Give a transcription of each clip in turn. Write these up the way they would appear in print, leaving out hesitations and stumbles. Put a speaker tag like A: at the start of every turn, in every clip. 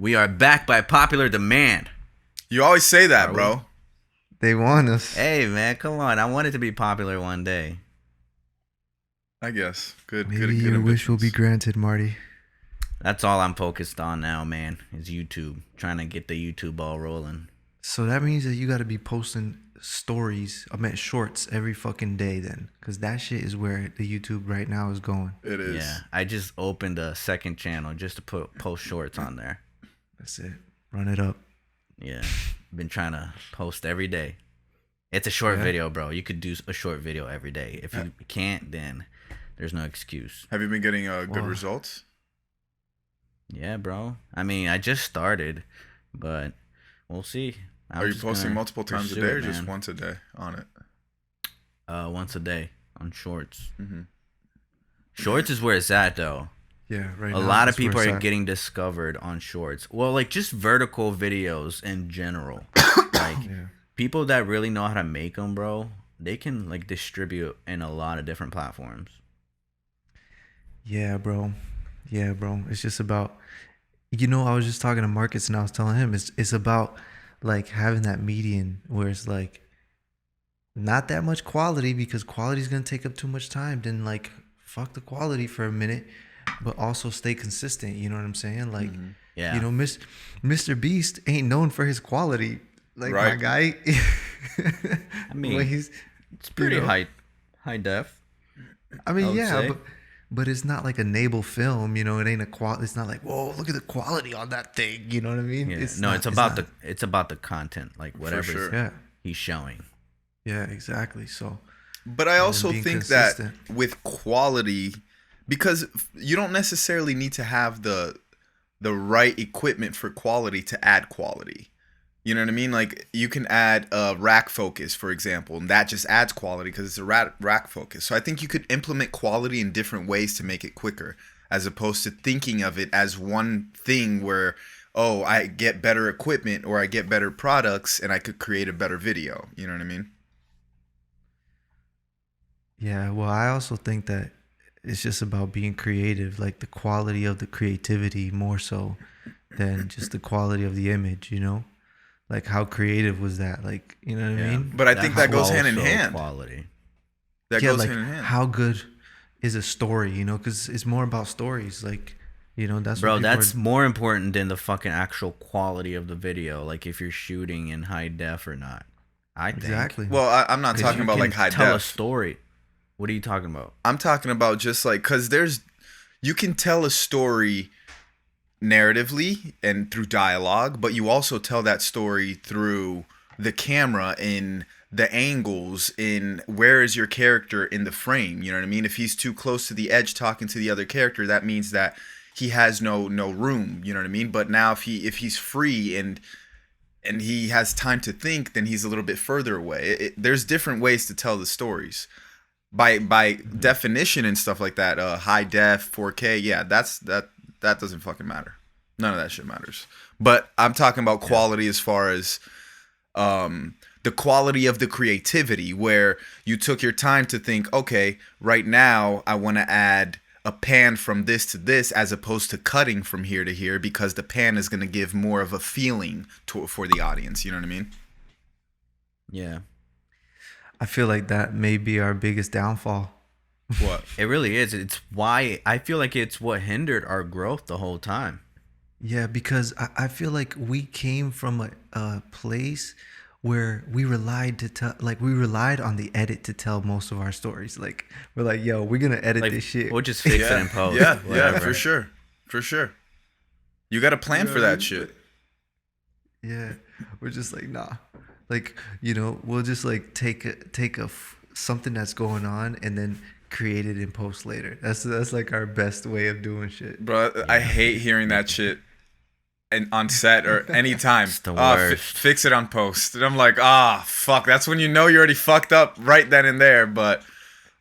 A: We are back by popular demand.
B: You always say that, bro.
C: They want us.
A: Hey, man, come on. I want it to be popular one day.
B: I guess. Good.
C: Maybe
B: good
C: your wish will be
B: ambitions.
C: granted, Marty.
A: That's all I'm focused on now, man, is YouTube. Trying to get the YouTube ball rolling.
C: So that means that you got to be posting shorts every fucking day then. Because that shit is where the YouTube right now is going.
B: It is.
A: Yeah, I just opened a second channel just to post shorts on there.
C: That's it. Run it up.
A: Yeah, been trying to post every day. It's a short video, bro. You could do a short video every day. If you can't, then there's no excuse.
B: Have you been getting good results?
A: Yeah, bro. I mean, I just started, but we'll see.
B: Are you posting multiple times a day or just once a day on it?
A: Once a day on shorts.
B: Mm-hmm.
A: Shorts is where it's at, though.
C: Yeah, right.
A: A lot of people are getting discovered on shorts. Well, like just vertical videos in general. Like people that really know how to make them, bro, they can like distribute in a lot of different platforms.
C: Yeah, bro. It's just about, I was just talking to Marcus and I was telling him it's about like having that median where it's like not that much quality because quality is going to take up too much time. Then like fuck the quality for a minute, but also stay consistent. You know what I'm saying? Like, Mr. Beast ain't known for his quality. Like my guy.
A: I mean, it's pretty high def.
C: I mean, but it's not like a naval film, it ain't it's not like, whoa, look at the quality on that thing, you know what I mean?
A: Yeah. It's about the content, like whatever he's showing.
C: Yeah, exactly. So
B: but I also think that with quality, because you don't necessarily need to have the right equipment for quality to add quality. You know what I mean? Like you can add a rack focus, for example, and that just adds quality because it's a rack focus. So I think you could implement quality in different ways to make it quicker, as opposed to thinking of it as one thing where, oh, I get better equipment or I get better products and I could create a better video. You know what I mean?
C: Yeah, well, I also think that it's just about being creative, like the quality of the creativity more so than just the quality of the image, Like how creative was that? Like, you know what I mean?
B: But I think that goes hand in hand.
A: Quality.
B: That goes hand in hand.
C: How good is a story, because it's more about stories. Like, that's
A: bro, that's more important than the fucking actual quality of the video. Like if you're shooting in high def or not. I think.
C: Exactly.
B: Well, I'm not talking about like high def.
A: Tell a story. What are you talking about?
B: I'm talking about just like, because you can tell a story narratively and through dialogue, but you also tell that story through the camera, in the angles, in where is your character in the frame. You know what I mean? If he's too close to the edge talking to the other character, that means that he has no room. You know what I mean? But now if he's free and he has time to think, then he's a little bit further away. There's different ways to tell the stories. By definition and stuff like that, high def, 4K, yeah, that doesn't fucking matter. None of that shit matters. But I'm talking about quality as far as the quality of the creativity, where you took your time to think, okay, right now I want to add a pan from this to this as opposed to cutting from here to here, because the pan is going to give more of a feeling for the audience. You know what I mean?
A: Yeah.
C: I feel like that may be our biggest downfall.
A: What? It really is. It's why I feel like it's what hindered our growth the whole time.
C: Yeah, because I feel like we came from a place where we relied on the edit to tell most of our stories. Like we're like, yo, we're gonna edit this shit.
A: We'll just fix it in post.
B: Yeah, for sure. You got to plan for that shit.
C: Yeah, we're just like, nah. Like, we'll just like take something that's going on and then create it in post later. That's like our best way of doing shit.
B: Bro, yeah. I hate hearing that shit on set or anytime.
A: It's the worst.
B: Fix it on post. And I'm like, fuck. That's when you know you already fucked up right then and there. But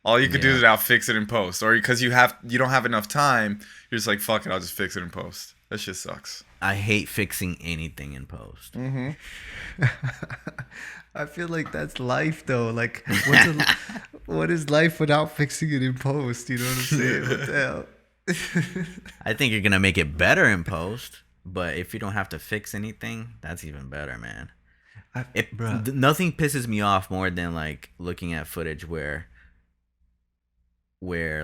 B: all you could do is now fix it in post. Or because you don't have enough time, you're just like, fuck it, I'll just fix it in post. That shit sucks.
A: I hate fixing anything in post.
B: Mm-hmm.
C: I feel like that's life, though. Like, what is life without fixing it in post? You know what I'm saying? What the hell?
A: I think you're gonna make it better in post. But if you don't have to fix anything, that's even better, man.
C: Bruh.
A: Nothing pisses me off more than like looking at footage where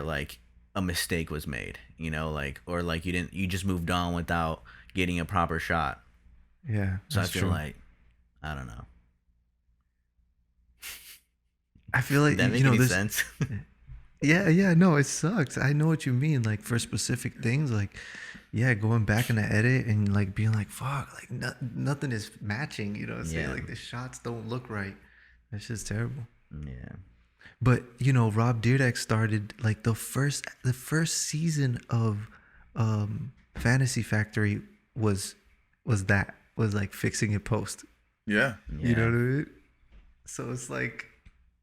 A: like a mistake was made, you know, like, or like you just moved on without getting a proper shot.
C: Yeah,
A: So I
C: that's
A: feel
C: true.
A: like, I don't know.
C: I feel
A: Did
C: like
A: that
C: you
A: make
C: know
A: any
C: this.
A: sense?
C: Yeah, yeah, no, it sucks. I know what you mean. Like for specific things, like yeah, going back in the edit and like being like, fuck, like nothing is matching. You know what I'm saying?
A: Yeah.
C: Like the shots don't look right. That's just terrible.
A: Yeah.
C: But you know, Rob Dyrdek started like the first season of Fantasy Factory was was like fixing it post.
B: Yeah.
C: You know
A: Yeah.
C: what I mean? So it's like,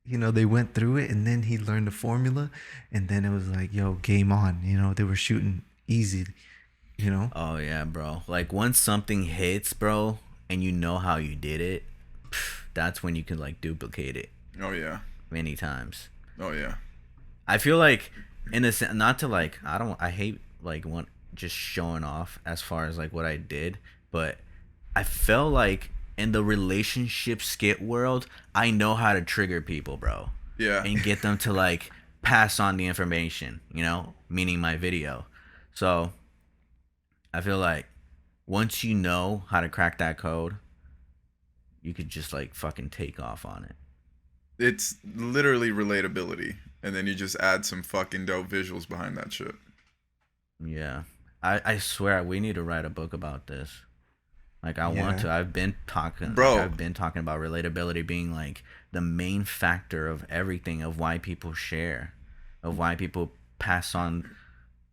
C: you know, they went through it and then he learned the formula and then it was like, yo, game on. You know, they were shooting easy, you know?
A: Oh yeah, bro. Like once something hits, bro, and you know how you did it, that's when you can like duplicate it
B: Oh yeah.
A: many times.
B: Oh yeah.
A: I feel like in a sense, not to like, I hate like want just showing off as far as like what I did, but I felt like in the relationship skit world, I know how to trigger people, bro,
B: Yeah.
A: and get them to like pass on the information, you know, meaning my video. So I feel like once you know how to crack that code, you could just like fucking take off on it.
B: It's literally relatability, and then you just add some fucking dope visuals behind that shit.
A: Yeah. I swear we need to write a book about this. Like I want
C: Yeah.
A: to. I've been talking
B: Bro.
A: about relatability being like the main factor of everything, of why people share, of why people pass on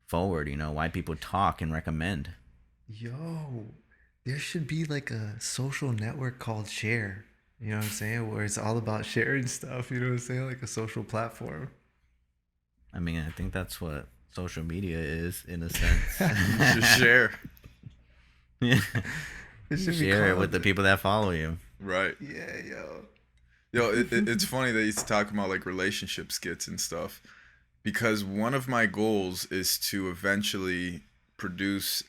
A: forward, you know, why people talk and recommend.
C: Yo, there should be like a social network called Share. You know what I'm saying? Where it's all about sharing stuff. You know what I'm saying? Like a social platform.
A: I mean, I think that's what social media is in a sense.
B: You should share.
A: Yeah.
C: It
A: You
C: should be
A: share it with
C: called.
A: the people that follow you.
B: Right.
C: Yeah, yo.
B: Yo, it's funny that you talk about like relationship skits and stuff, because one of my goals is to eventually produce,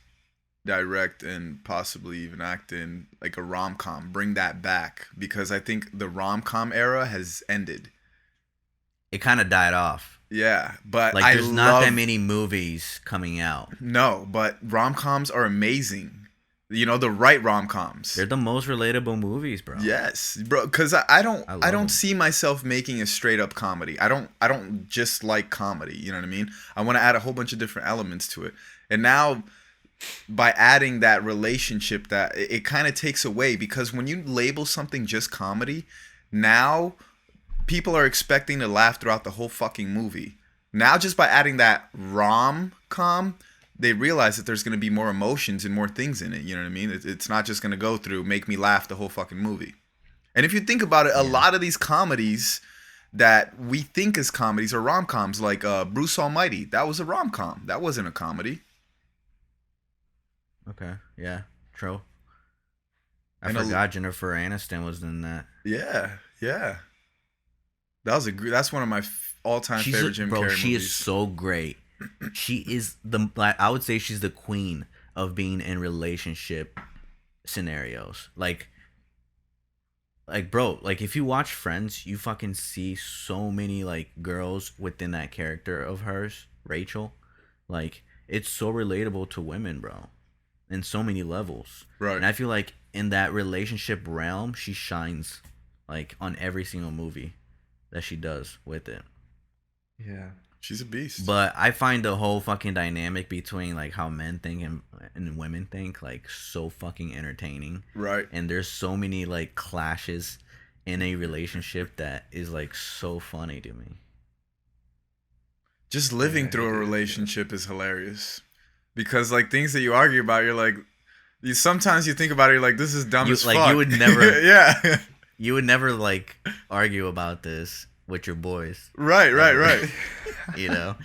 B: direct, and possibly even act in like a rom-com, bring that back, because I think the rom-com era has ended.
A: It kind of died off.
B: Yeah, but
A: Like
B: I
A: there's not that
B: love
A: many movies coming out.
B: no, but rom-coms are amazing. You know, the right rom-coms.
A: They're the most relatable movies, bro.
B: Yes, bro. Because I don't
A: I
B: I
A: love
B: don't
A: them.
B: see myself making a straight up comedy. I don't just like comedy. You know what I mean? I want to add a whole bunch of different elements to it. And now by adding that relationship, that it kind of takes away, because when you label something just comedy, now people are expecting to laugh throughout the whole fucking movie. Now just by adding that rom com, they realize that there's going to be more emotions and more things in it. You know what I mean? It's not just going to go through make me laugh the whole fucking movie. And if you think about it, a
A: Yeah.
B: lot of these comedies that we think as comedies are rom coms, like Bruce Almighty. That was a rom com. That wasn't a comedy.
A: Okay. Yeah. True. I
B: And
A: forgot Jennifer Aniston was in that.
B: yeah, yeah. That's one of my all time favorite Jim Carrey
A: She is
B: movies.
A: so great. She is like, I would say she's the queen of being in relationship scenarios. Like bro, like if you watch Friends, you fucking see so many like girls within that character of hers, Rachel. Like it's so relatable to women, bro, in so many levels.
B: Right.
A: And I feel like in that relationship realm, she shines like on every single movie that she does with it.
C: Yeah.
B: She's a beast.
A: But I find the whole fucking dynamic between like how men think and women think like so fucking entertaining.
B: Right.
A: And there's so many like clashes in a relationship that is like so funny to me.
B: Just living
C: Yeah,
B: through a
C: it is, yeah.
B: relationship is hilarious. Because like things that you argue about, you're like, sometimes you think about it, you're like, this is dumb
A: You
B: as
A: like
B: fuck.
A: you would never
B: Yeah.
A: you would never like argue about this with your boys.
B: Right.
A: You know?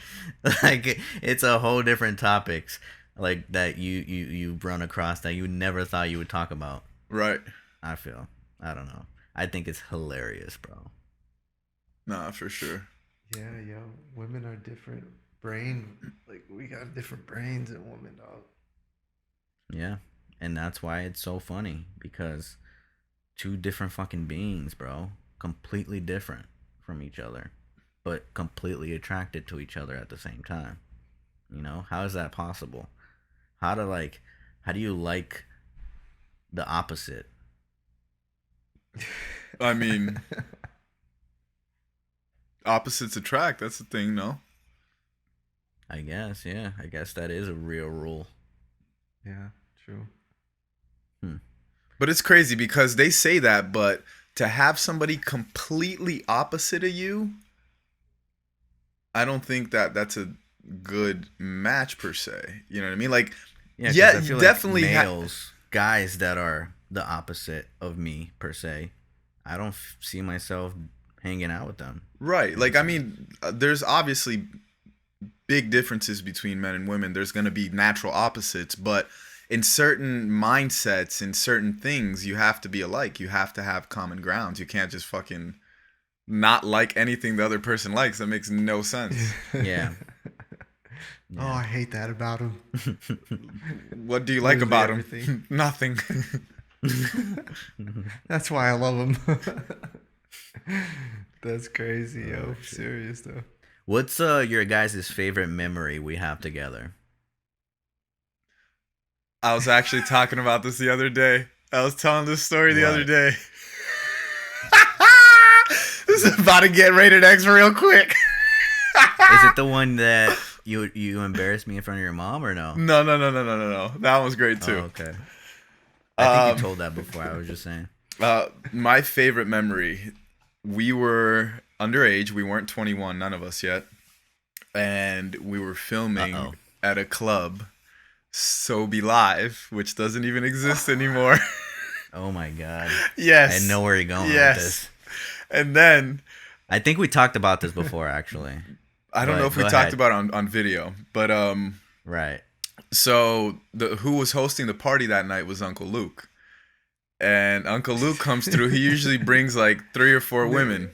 A: Like it's a whole different topics like that you run across that you never thought you would talk about.
B: Right.
A: I feel. I don't know. I think it's hilarious, bro.
B: Nah, for sure.
C: Yeah, yo. Women are different. Brain, like we got different brains than women, dog.
A: Yeah. And that's why it's so funny, because two different fucking beings, bro, completely different from each other, but completely attracted to each other at the same time. You know, how is that possible? How do you like the opposite?
B: I mean, opposites attract. That's the thing, no?
A: I guess, yeah. I guess that is a real rule.
C: Yeah, true.
B: But it's crazy because they say that, but to have somebody completely opposite of you, I don't think that that's a good match per se. You know what I mean? Like, yeah,
A: I feel
B: definitely
A: like males, guys that are the opposite of me per se, I don't see myself hanging out with them.
B: right. Like, I mean, there's obviously big differences between men and women. There's going to be natural opposites, but in certain mindsets, in certain things, you have to be alike. You have to have common grounds. You can't just fucking not like anything the other person likes. That makes no sense.
A: Yeah.
C: Oh, I hate that about him.
B: What do you like
C: Literally
B: about
C: everything.
B: him? Nothing.
C: That's why I love him. That's crazy, yo. Serious though.
A: What's your guys' favorite memory we have together?
B: I was actually talking about this the other day. I was telling this story the other day. This is about to get rated X real quick.
A: Is it the one that you embarrassed me in front of your mom, or no?
B: No. That one was great too.
A: Oh, okay. I think you told that before. I was just saying.
B: My favorite memory, we were underage. We weren't 21, none of us yet. And we were filming at a club, So Be Live, which doesn't even exist anymore.
A: Oh my God.
B: Yes.
A: I know where you're going with this.
B: And then
A: I think we talked about this before, actually.
B: I don't know if we talked about it on video, but
A: right.
B: So who was hosting the party that night was Uncle Luke. And Uncle Luke comes through. He usually brings like 3 or 4 women.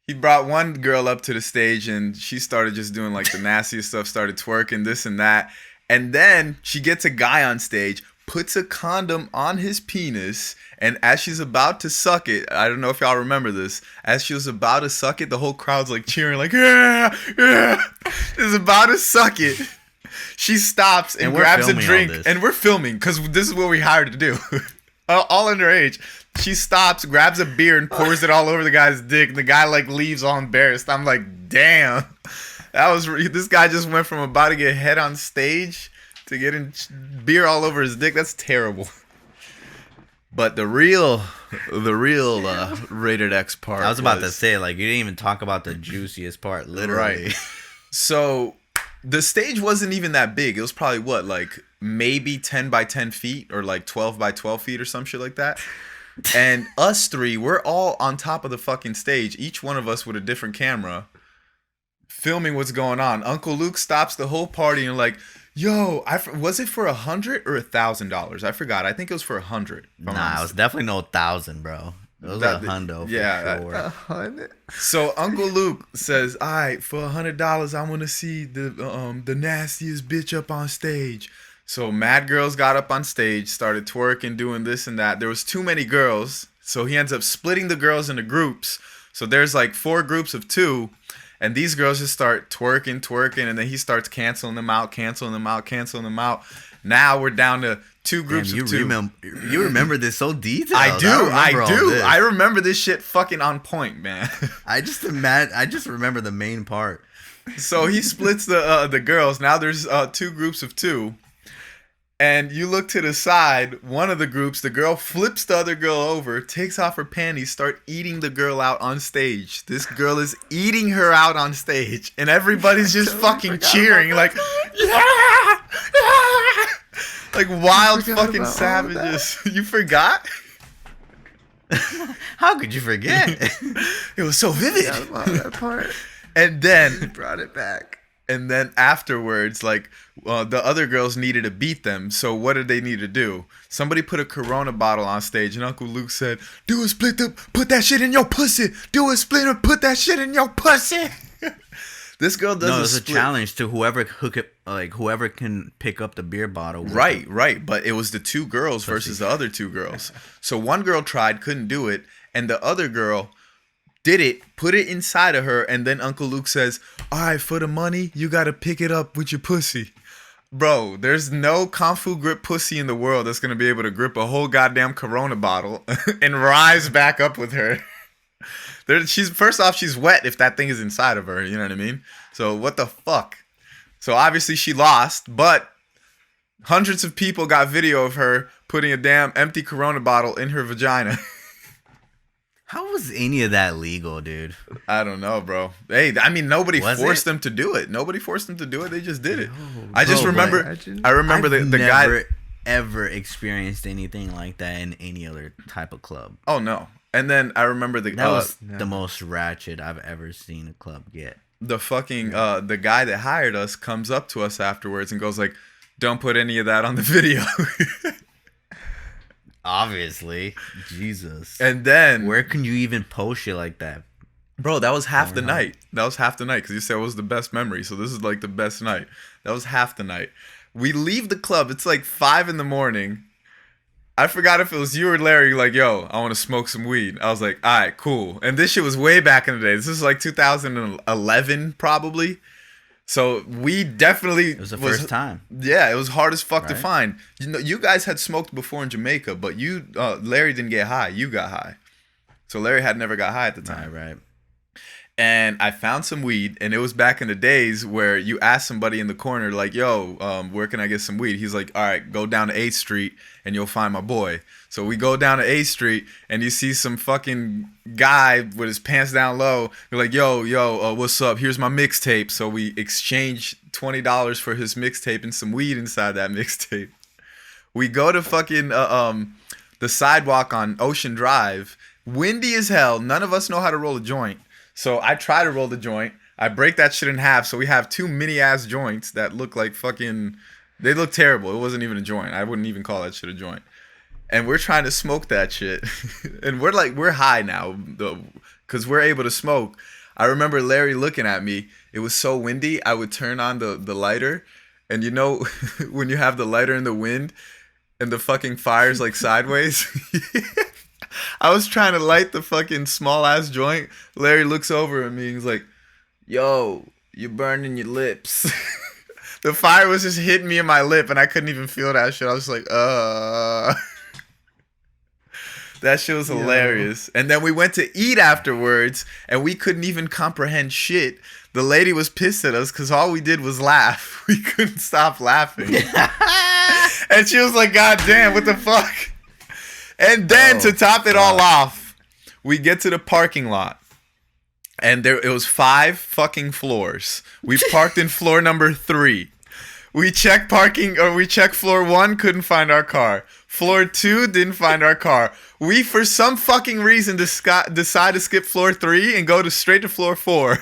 B: He brought one girl up to the stage and she started just doing like the nastiest stuff, started twerking, this and that. And then she gets a guy on stage, puts a condom on his penis, and as she's about to suck it, I don't know if y'all remember this, as she was about to suck it, the whole crowd's like cheering, like, yeah, yeah, is about to suck it. She stops and grabs a drink, and we're filming because this is what we hired to do. All underage. She stops, grabs a beer, and pours it all over the guy's dick. The guy like leaves all embarrassed. I'm like, damn, this guy just went from about to get head on stage to getting beer all over his dick. That's terrible. But the real rated X part.
A: I was about to say, like, you didn't even talk about the juiciest part, literally.
B: Right. So the stage wasn't even that big. It was probably what, like maybe 10 by 10 feet or like 12 by 12 feet or some shit like that. And us 3, we're all on top of the fucking stage, each one of us with a different camera, filming what's going on. Uncle Luke stops the whole party and like, yo, was it for $100 or $1,000? I forgot. I think it was for $100.
A: Nah, it was definitely no 1,000, bro. It was a hundo.
B: Yeah,
A: sure.
C: 100.
B: So Uncle Luke says, "All right, for $100, I want to see the nastiest bitch up on stage." So mad girls got up on stage, started twerking, doing this and that. There was too many girls, so he ends up splitting the girls into groups. So there's like 4 groups of 2, and these girls just start twerking, and then he starts canceling them out. Now we're down to 2 groups of 2.
A: You remember this so detailed.
B: I do. I remember this shit fucking on point, man.
A: I just remember the main part.
B: So he splits the girls. Now there's 2 groups of 2. And you look to the side, one of the groups, the girl flips the other girl over, takes off her panties, start eating the girl out on stage. This girl is eating her out on stage. And everybody's just fucking cheering like, yeah! Yeah! Like wild fucking savages. You forgot?
A: How could you forget?
B: It was so vivid.
C: That part.
B: And then
C: Brought it back.
B: And then afterwards, like, the other girls needed to beat them. So what did they need to do? Somebody put a Corona bottle on stage, and Uncle Luke said, "Do a split up, put that shit in your pussy. Do a split up, put that shit in your pussy." This girl does
A: No,
B: a
A: it's a
B: split.
A: challenge to whoever can pick up the beer bottle. with
B: Right,
A: it.
B: right. But it was the two girls versus the other two girls. So one girl tried, couldn't do it, and the other girl did it, put it inside of her, and then Uncle Luke says, "All right, for the money, you gotta pick it up with your pussy." Bro, there's no Kung Fu grip pussy in the world that's gonna be able to grip a whole goddamn Corona bottle and rise back up with her. She's first off, she's wet if that thing is inside of her. You know what I mean? So what the fuck? So obviously she lost, but hundreds of people got video of her putting a damn empty Corona bottle in her vagina.
A: How was any of that legal, dude?
B: I don't know, bro. Hey, I mean, nobody
A: Was
B: forced
A: it?
B: them to do it. Nobody forced them to do it. They just did it.
C: Yo,
B: I just
A: bro,
B: remember.
C: imagine.
B: I remember
A: I've
B: the guy.
A: never ever experienced anything like that in any other type of club.
B: Oh no! And then I remember the
A: That was
C: no.
A: the most ratchet I've ever seen a club get.
B: the fucking the guy that hired us comes up to us afterwards and goes like, "Don't put any of that on the video."
A: Obviously, Jesus.
B: And then,
A: Where can you even post shit like that?
B: bro, that was half the
A: Pornhub.
B: night. That was half the night because you said it was the best memory. So this is like the best night. That was half the night. We leave the club. It's like 5 a.m. I forgot if it was you or Larry. Like, yo, I want to smoke some weed. I was like, all right, cool. And this shit was way back in the day. This is like 2011 probably. So we definitely
A: It was the first time.
B: Yeah, it was hard as fuck to
A: Right.
B: find. You know, you guys had smoked before in Jamaica, but you, Larry didn't get high. You got high. So Larry had never got high at the time.
A: Right.
B: And I found some weed, and it was back in the days where you ask somebody in the corner, like, yo, where can I get some weed? He's like, all right, go down to 8th Street, and you'll find my boy. So we go down to 8th Street, and you see some fucking guy with his pants down low. You're like, yo, what's up? Here's my mixtape. So we exchange $20 for his mixtape and some weed inside that mixtape. We go to fucking the sidewalk on Ocean Drive. Windy as hell. None of us know how to roll a joint. So I try to roll the joint. I break that shit in half. So we have 2 mini ass joints that look like fucking. They look terrible. It wasn't even a joint. I wouldn't even call that shit a joint. And we're trying to smoke that shit. And we're high now because we're able to smoke. I remember Larry looking at me. It was so windy. I would turn on the lighter. And you know, when you have the lighter in the wind and the fucking fire's like sideways. I was trying to light the fucking small ass joint. Larry looks over at me and he's like, yo, you're burning your lips. The fire was just hitting me in my lip and I couldn't even feel that shit. I was like, That shit was hilarious. And then we went to eat afterwards and we couldn't even comprehend shit. The lady was pissed at us because all we did was laugh. We couldn't stop laughing. And she was like, God damn, what the fuck? And then to top it all off, we get to the parking lot. And it was 5 fucking floors. We parked in floor number 3. We checked floor 1, couldn't find our car. Floor 2, didn't find our car. We, for some fucking reason, decide to skip floor 3 and go straight to floor 4.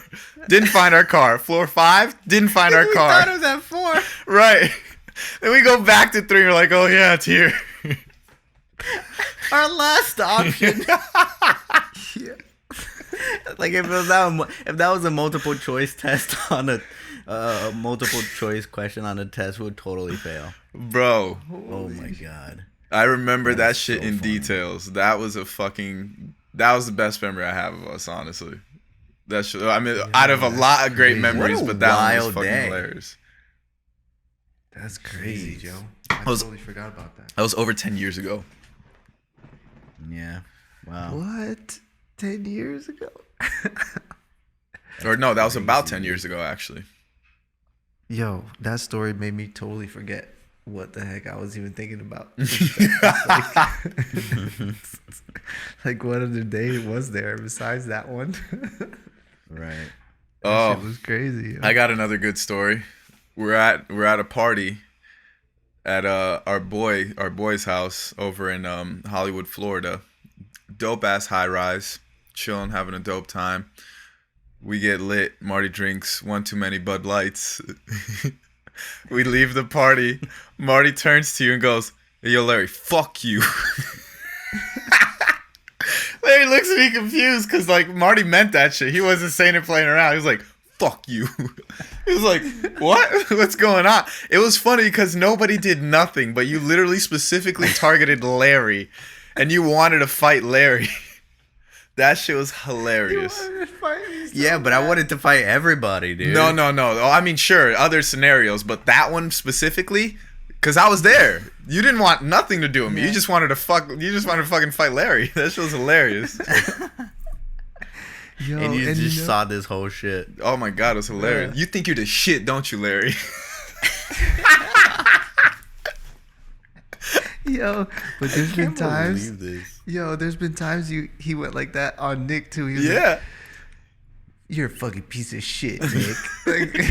B: Didn't find our car. Floor 5, didn't find our car.
A: We thought it was at 4.
B: Right. Then we go back to 3. We're like, oh yeah, it's here.
A: Our last option. Like if that was a multiple choice test on a multiple choice question on a test, would totally fail.
B: Bro.
A: Oh my god.
B: I remember that
A: That's
B: shit
A: so
B: in
A: funny.
B: details. That was the best memory I have of us, honestly. That shit, I mean, out of a lot of great
C: crazy.
B: memories,
A: What a
B: but that one was
A: wild
B: fucking
A: day.
B: hilarious.
C: That's crazy,
A: Jeez.
C: Joe. I
B: was-
C: totally forgot about that.
B: That was over 10 years ago.
A: Yeah. Wow.
C: What? 10 years ago?
B: Or no, that was about 10 years ago, actually.
C: Yo, that story made me totally forget what the heck I was even thinking about. Like what other day was there besides that one?
A: Right.
C: That shit
B: Oh,
C: was crazy. Yo.
B: I got another good story. We're at a party at our boy's house over in Hollywood, Florida. Dope ass high rise, chilling, having a dope time. We get lit. Marty drinks one too many Bud Lights. We leave the party. Marty turns to you and goes, "Hey, yo, Larry, fuck you." Larry looks at me confused because like Marty meant that shit. He wasn't saying it playing around. He was like, fuck you. It was like, what? What's going on? It was funny because nobody did nothing, but you literally specifically targeted Larry, and you wanted to fight Larry. That shit was hilarious.
A: Yeah, but I wanted to fight everybody, dude.
B: No. Oh, I mean, sure, other scenarios, but that one specifically, because I was there. You didn't want nothing to do with me. You just wanted to fucking fight Larry. That shit was hilarious.
C: Yo,
A: And you just saw this whole shit.
B: Oh my god, it was hilarious.
C: Yeah.
B: You think you're the shit, don't you, Larry?
C: Yo, but there's been times.
A: Believe this.
C: Yo, there's been times he went like that on Nick too. He was
B: Yeah.
C: like, "You're a fucking piece of shit, Nick." Like,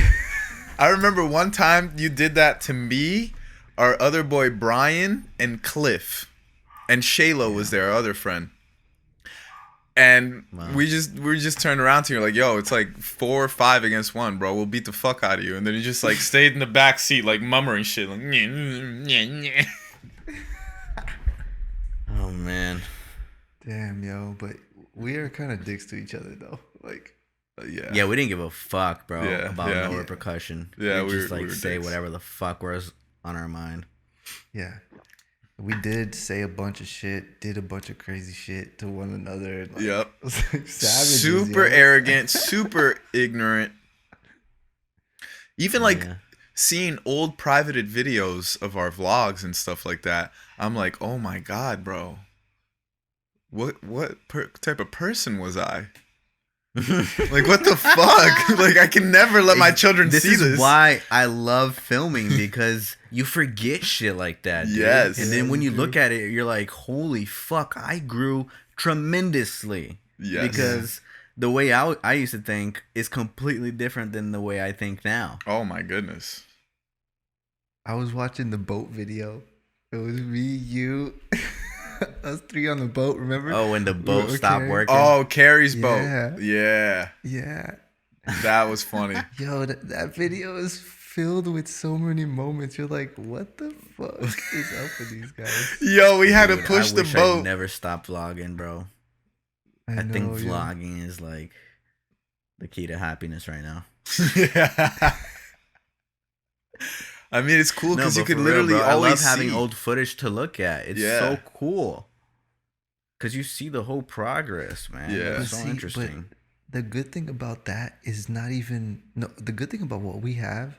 B: I remember one time you did that to me, our other boy Brian, and Cliff. And Shayla was there, our other friend. And
A: Wow.
B: we just turned around to you like, yo, it's like 4 or 5 against 1, bro. We'll beat the fuck out of you. And then you just like stayed in the back seat like mummering shit like
A: Oh man.
C: damn, yo, but we are kind of dicks to each other though. Like,
A: Yeah, we didn't give a fuck, bro,
B: Yeah,
A: about
B: yeah.
A: no repercussion.
B: Yeah,
A: we
B: we
A: just
B: were-
A: like
B: we were
A: say
B: dicks.
A: whatever the fuck was on our mind.
C: yeah, we did say a bunch of shit, did a bunch of crazy shit to one another. And, like,
B: Yep.
C: it was like savages,
B: Super
C: yo.
B: arrogant, super ignorant. Even like
A: Yeah.
B: seeing old privated videos of our vlogs and stuff like that, I'm like, oh my god, bro. What type of person was I? Like, what the fuck? Like, I can never let my children
A: This
B: see
A: is
B: this.
A: why I love filming, because you forget shit like that, dude.
B: Yes.
A: And then when you
C: Yeah,
A: look at it, you're like, holy fuck, I grew tremendously.
B: Yes.
A: Because the way I used to think is completely different than the way I think now.
B: Oh my goodness.
C: I was watching the boat video. It was me, you, us 3 on the boat. Remember?
A: Oh, when the boat
C: Okay.
A: stopped working.
B: Oh, Carrie's
C: Yeah.
B: boat. Yeah.
C: Yeah.
B: That was funny.
C: Yo, that video is filled with so many moments. You're like, what the fuck is up with these guys?
B: Yo, we had
A: Dude,
B: to push
A: I
B: the
A: wish
B: boat.
A: I'd never stopped vlogging, bro. I
C: know,
A: think
C: yo.
A: vlogging is like the key to happiness right now.
B: Yeah. I mean, it's cool because you
A: but
B: could
A: for real,
B: literally
A: bro, I
B: always
A: love having
B: see.
A: old footage to look at. It's
B: Yeah.
A: so cool because you see the whole progress, man.
B: Yeah.
A: It's
C: But
A: so
C: see,
A: interesting.
C: The good thing about that is not even the good thing about what we have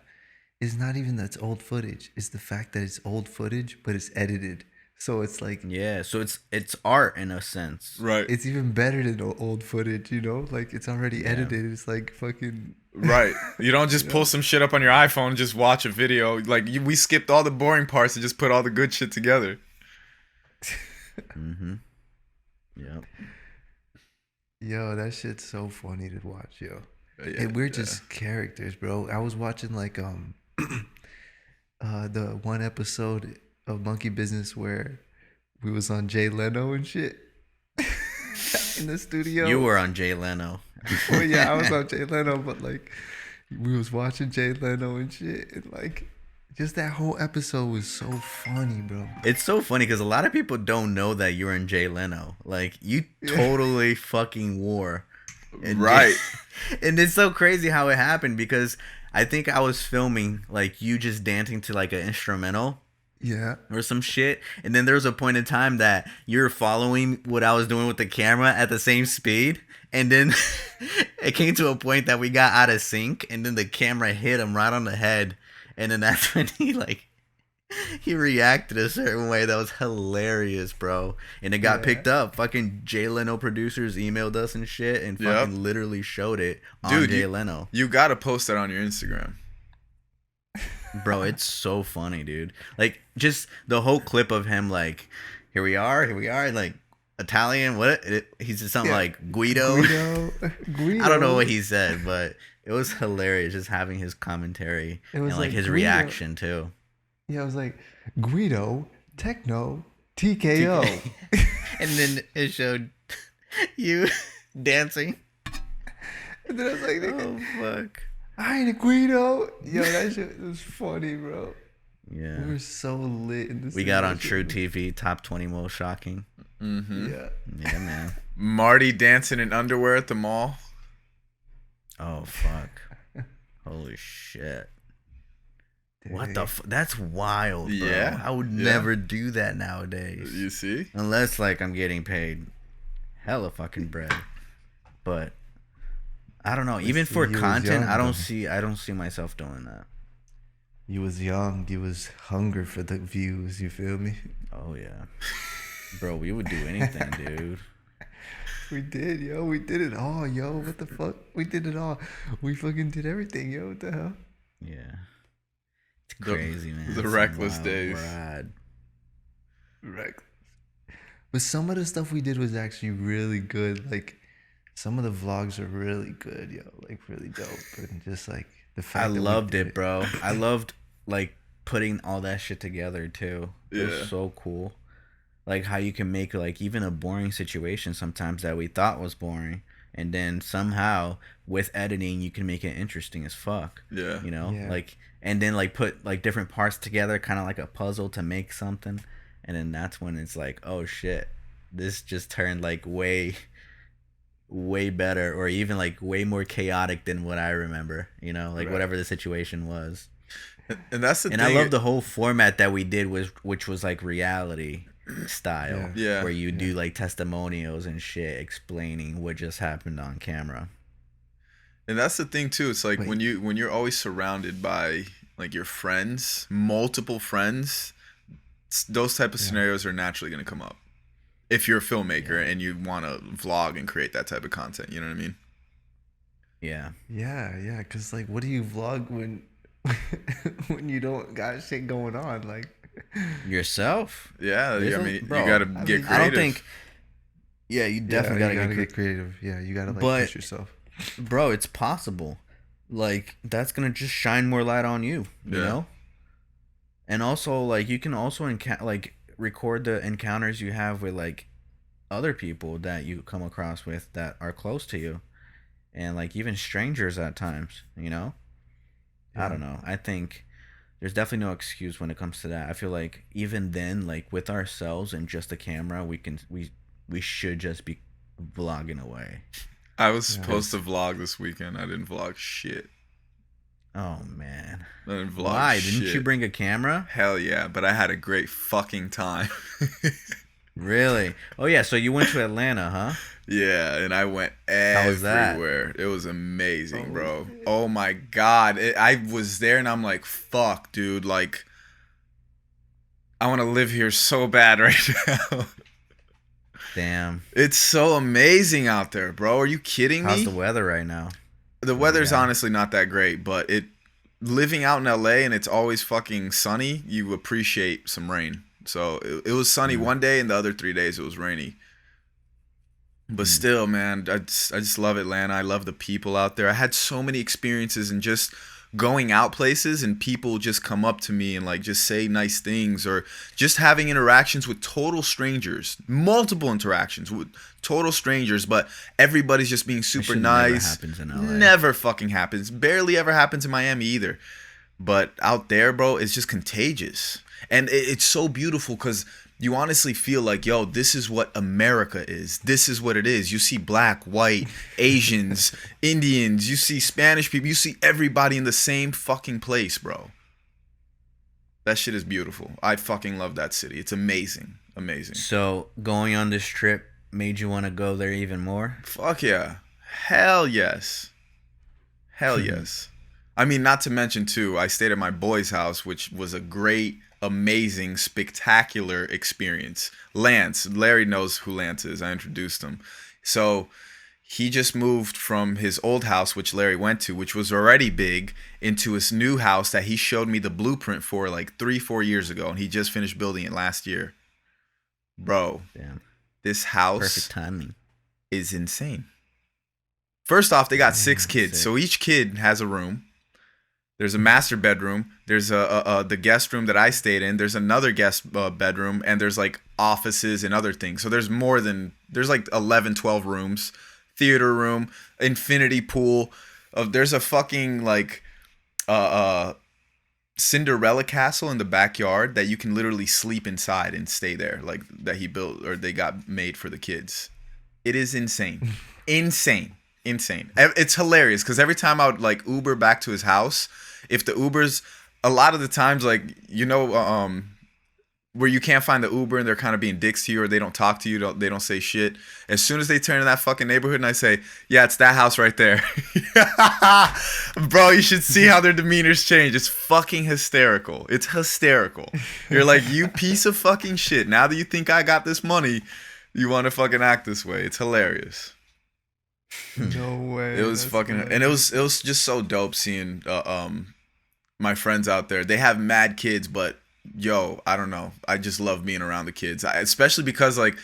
C: is not even that it's old footage. It's the fact that it's old footage, but it's edited. So it's like
A: Yeah, so it's art in a sense.
B: Right.
C: it's even better than old footage, you know? Like it's already
A: Yeah.
C: edited. It's like fucking
B: Right. You don't just pull some shit up on your iPhone and just watch a video. Like, we skipped all the boring parts and just put all the good shit together.
A: Mm-hmm. Yep.
C: Yo, that shit's so funny to watch, yo.
B: Yeah,
C: And we're
B: yeah.
C: just characters, bro. I was watching like the one episode of Monkey Business where we was on Jay Leno and shit in the studio.
A: You were on Jay Leno.
C: Well, yeah, I was on Jay Leno, but like we was watching Jay Leno and shit, and like just that whole episode was so funny, bro.
A: It's so funny because a lot of people don't know that you're in Jay Leno. Like, you totally fucking wore. And
B: Right.
A: and it's so crazy how it happened because I think I was filming like you just dancing to like an instrumental
C: Yeah.
A: or some shit. And then there was a point in time that you were following what I was doing with the camera at the same speed. And then it came to a point that we got out of sync, and then the camera hit him right on the head. And then that's when he reacted a certain way that was hilarious, bro. And it got
C: Yeah.
A: picked up. Fucking Jay Leno producers emailed us and shit and
B: Yep.
A: fucking literally showed it on
B: Dude,
A: Jay Leno.
B: You got to post that on your Instagram.
A: Bro, it's so funny, dude. Like, just the whole clip of him, like, here we are, like, Italian, he said something
C: Yeah.
A: like Guido.
C: Guido.
A: I don't know what he said, but it was hilarious just having his commentary
C: It was
A: and, like,
C: like
A: his
C: Guido.
A: reaction, too.
C: Yeah, I was like, Guido, Techno, TKO.
A: And then it showed you dancing.
C: And then I was like,
A: Oh, fuck.
C: I ain't a Guido. Yo, that shit was funny, bro.
A: Yeah.
C: We were so lit in this.
A: We got on True TV, top 20 most shocking.
B: Mm-hmm.
C: Yeah.
A: Yeah, man.
B: Marty dancing in underwear at the mall.
A: Oh, fuck. Holy shit. What
C: Dang.
A: the That's wild, bro.
B: Yeah,
A: I would
B: yeah.
A: never do that nowadays.
B: You see?
A: Unless, like, I'm getting paid hella fucking bread. But I don't know. Even for
C: You was
A: content,
C: young,
A: I don't
C: though.
A: see myself doing that.
C: You was young. You was hungry for the views. You feel me?
A: Oh yeah. Bro, we would do anything, dude.
C: We did, yo. We did it all, yo. What the fuck? We did it all. We fucking did everything, yo. What the hell?
A: Yeah. It's crazy, man.
B: The
A: It's a
B: reckless
A: wild
B: days.
A: ride.
C: Right. But some of the stuff we did was actually really good. Like, some of the vlogs are really good, yo. Like, really dope. And just like the fact
A: I
C: that we
A: loved
C: did
A: it, bro. I loved like putting all that shit together too. It
B: Yeah.
A: was so cool. Like how you can make like even a boring situation sometimes that we thought was boring, and then somehow with editing you can make it interesting as fuck.
B: Yeah.
A: You know?
C: Yeah.
A: Like and then like put like different parts together, kind of like a puzzle to make something. And then that's when it's like, oh shit, this just turned like way better, or even like way more chaotic than what I remember, you know, like
B: Right.
A: whatever the situation was.
B: And that's the
A: And
B: thing.
A: I love the whole format that we did, which was like reality style,
B: Yeah.
A: where you do like testimonials and shit explaining what just happened on camera.
B: And that's the thing too. It's like
C: Wait.
B: when you're always surrounded by like your friends, multiple friends, those type of scenarios are naturally going to come up. If you're a filmmaker and you want to vlog and create that type of content, you know what I mean?
A: Yeah.
C: Yeah. Cause like, what do you vlog when when you don't got shit going on? Like,
A: Yourself?
B: Yeah, I
A: Isn't-
B: mean,
A: bro,
B: you got to
C: I
B: get
C: mean,
B: creative.
A: I don't think. Yeah, you definitely
C: yeah, you
A: gotta,
C: gotta
A: get
C: get creative. Yeah, you gotta like
A: But-
C: push yourself.
A: bro, it's possible. Like that's gonna just shine more light on you, you
B: Yeah.
A: know. And also, like you can also like record the encounters you have with like other people that you come across with that are close to you, and like even strangers at times, you know. I
C: Yeah.
A: don't know. I think there's definitely no excuse when it comes to that. I feel like even then, like with ourselves and just a camera, we should just be vlogging away.
B: I was
C: Yeah.
B: supposed to vlog this weekend. I didn't vlog shit.
A: Oh man.
B: I didn't vlog
A: Why?
B: shit.
A: Didn't you bring a camera?
B: Hell yeah, but I had a great fucking time.
A: Really? Oh yeah, so you went to Atlanta, huh?
B: Yeah, and I went
A: How was that?
B: everywhere. It was amazing,
C: Oh,
B: bro.
C: shit.
B: Oh my god. I was there and I'm like, fuck, dude. Like, I want to live here so bad right now.
A: Damn.
B: It's so amazing out there, bro. Are you kidding me?
A: How's the weather right now?
B: The weather's
A: Yeah.
B: honestly not that great, but living out in LA and it's always fucking sunny, you appreciate some rain. So it was sunny one day and the other 3 days it was rainy. But still, man, I just love Atlanta. I love the people out there. I had so many experiences and just going out places and people just come up to me and like just say nice things, or just having interactions with total strangers, multiple interactions with total strangers, but everybody's just being super
A: shit
B: nice.
A: never happens in LA.
B: Never fucking happens. Barely ever happens in Miami either. But out there, bro, it's just contagious. And it's so beautiful because you honestly feel like, yo, this is what America is. This is what it is. You see black, white, Asians, Indians. You see Spanish people. You see everybody in the same fucking place, bro. That shit is beautiful. I fucking love that city. It's amazing. Amazing.
A: So going on this trip made you want to go there even more?
B: Fuck yeah. Hell yes. Hell yes. I mean, not to mention, too, I stayed at my boy's house, which was a great, amazing, spectacular experience. Larry knows who Lance is. I introduced him. So he just moved from his old house, which Larry went to, which was already big, into his new house that he showed me the blueprint for like 3-4 years ago. And he just finished building it last year. Bro,
A: Damn.
B: this house
A: Perfect timing.
B: is insane. First off, they got 6 kids.
A: sick.
B: So each kid has a room. There's a master bedroom. There's the guest room that I stayed in. There's another guest bedroom, and there's like offices and other things. So there's like 11, 12 rooms, theater room, infinity pool. There's a fucking like Cinderella castle in the backyard that you can literally sleep inside and stay there, like that he built or they got made for the kids. It is insane, insane. insane. It's hilarious because every time I would like Uber back to his house, if the Ubers, a lot of the times, like, where you can't find the Uber and they're kind of being dicks to you or they don't talk to you, they don't say shit. As soon as they turn in that fucking neighborhood and I say, yeah, it's that house right there. Bro, you should see how their demeanors change. It's fucking hysterical. It's hysterical. You're like, you piece of fucking shit. Now that you think I got this money, you want to fucking act this way. It's hilarious.
C: No way.
B: It was fucking, and it was just so dope seeing my friends out there. They have mad kids, but yo, I don't know. I just love being around the kids, especially because like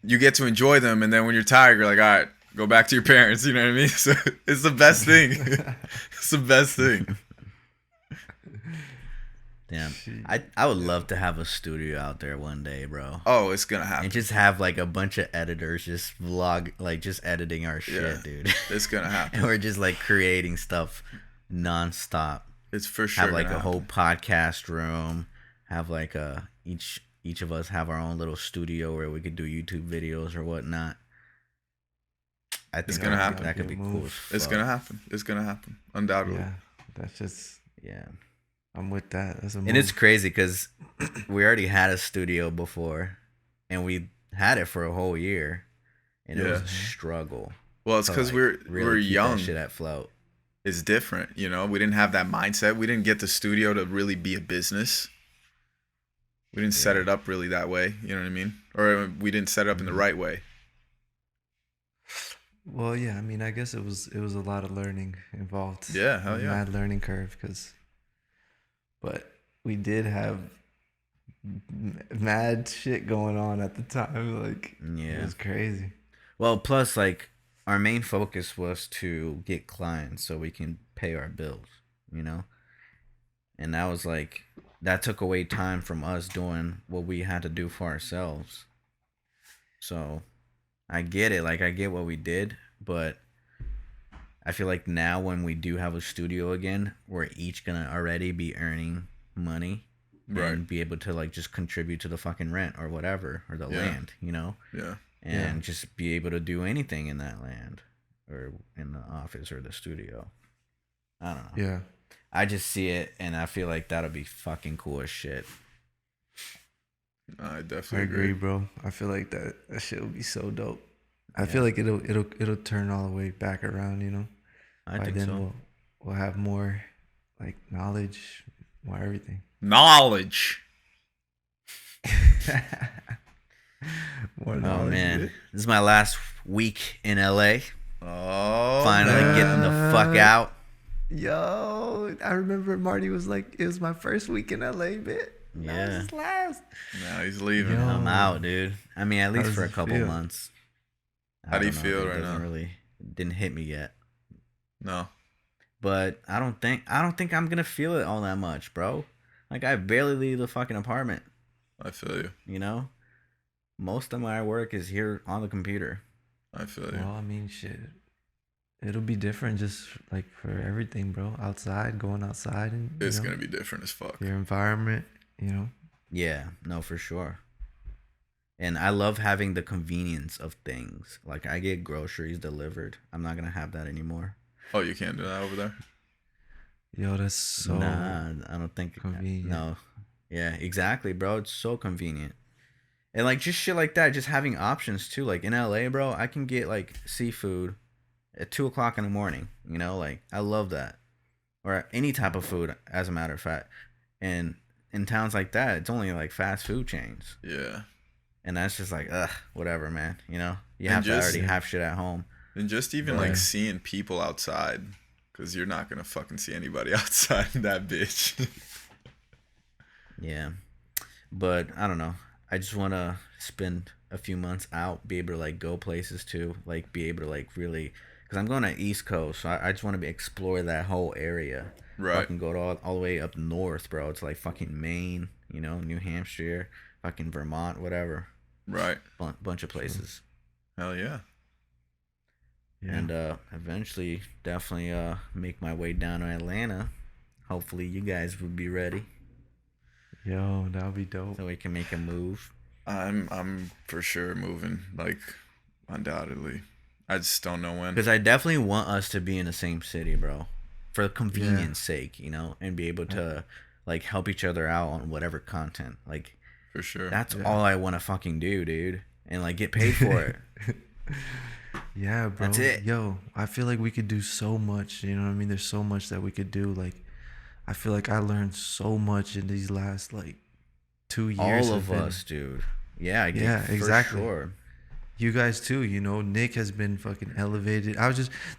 B: you get to enjoy them, and then when you're tired, you're like, all right, go back to your parents. You know what I mean? So it's the best thing. It's the best thing.
A: Damn, I would love to have a studio out there one day, bro.
B: Oh, it's gonna happen.
A: And just have like a bunch of editors just vlog, like just editing our shit, dude.
B: It's gonna happen.
A: And we're just like creating stuff nonstop.
B: It's for sure.
A: Have like a whole podcast room. Have like each of us have our own little studio where we could do YouTube videos or whatnot. I think
B: it's gonna happen.
A: That could be cool.
B: It's gonna happen. It's gonna happen. Undoubtedly.
C: Yeah, that's just.
A: Yeah.
C: I'm with that. That's a move.
A: And it's crazy because we already had a studio before, and we had it for a whole year, and it was a struggle.
B: Well, it's because
A: like,
B: we're young.
A: That shit at float.
B: It's different, you know. We didn't have that mindset. We didn't get the studio to really be a business. We didn't set it up really that way. You know what I mean? Or we didn't set it up in the right way.
C: Well, yeah. I mean, I guess it was a lot of learning involved.
B: Yeah, hell yeah.
C: Mad learning curve, but we did have mad shit going on at the time. Like, it was crazy.
A: Well, plus, like, our main focus was to get clients so we can pay our bills, you know? And that was like, that took away time from us doing what we had to do for ourselves. So I get it. Like, I get what we did, but I feel like now when we do have a studio again, we're each going to already be earning money. Right. And be able to, like, just contribute to the fucking rent or whatever, or the land, you know?
B: Yeah.
A: And just be able to do anything in that land or in the office or the studio. I don't know.
C: Yeah.
A: I just see it, and I feel like that'll be fucking cool as shit.
B: I definitely agree,
C: bro. I feel like that shit would be so dope. I feel like it'll turn all the way back around, you know?
A: I think so.
C: We'll have more, like, knowledge, more everything.
B: Knowledge.
A: Oh man, this is my last week in LA.
B: Oh,
A: finally getting the fuck out.
C: Yo, I remember Marty was like, it was my first week in LA, bit.
A: Yeah.
C: That was his last.
B: Now he's leaving.
A: Yo. I'm out, dude. I mean, at least for a couple
C: feel?
A: months.
B: How do you feel right now?
A: Didn't hit me yet.
B: No.
A: But I don't think I'm gonna feel it all that much, bro. Like, I barely leave the fucking apartment.
B: I feel you.
A: You know? Most of my work is here on the computer.
B: I feel you.
C: Well, I mean, shit. It'll be different just, like, for everything, bro. Outside, going outside. And
B: it's going to be different as fuck.
C: Your environment, you know?
A: Yeah, no, for sure. And I love having the convenience of things. Like, I get groceries delivered. I'm not going to have that anymore.
B: Oh, you can't do that over there?
C: Yo, that's so
A: Nah, I don't think
C: convenient.
A: No. Yeah, exactly, bro. It's so convenient. And, like, just shit like that, just having options too. Like, in LA, bro, I can get, like, seafood at 2 o'clock in the morning. You know, like, I love that. Or any type of food, as a matter of fact. And in towns like that, it's only, like, fast food chains.
B: Yeah.
A: And that's just like, whatever, man. You know, you have to already have shit at home.
B: And just even like seeing people outside, because you're not gonna fucking see anybody outside in that bitch.
A: Yeah, but I don't know. I just want to spend a few months out, be able to like go places too, like be able to like really, because I'm going to East Coast, so I just want to explore that whole area.
B: Right.
A: I can go to all the way up north, bro. It's like fucking Maine, you know, New Hampshire, fucking Vermont, whatever.
B: Right.
A: Bunch of places.
B: Hell yeah.
C: Yeah.
A: And eventually, definitely make my way down to Atlanta. Hopefully, you guys will be ready.
C: Yo, that'll be dope.
A: So we can make a move.
B: I'm for sure moving, like, undoubtedly. I just don't know when.
A: Because I definitely want us to be in the same city, bro, for convenience sake, you know, and be able to like help each other out on whatever content. Like,
B: For sure.
A: that's all I want to fucking do, dude, and like get paid for it.
C: Yeah, bro.
A: That's it.
C: Yo, I feel like we could do so much. You know what I mean? There's so much that we could do. Like, I feel like I learned so much in these last like 2 years.
A: All of us, dude. Yeah, I get
C: Yeah,
A: for
C: exactly.
A: sure.
C: You guys too. You know, Nick has been fucking elevated.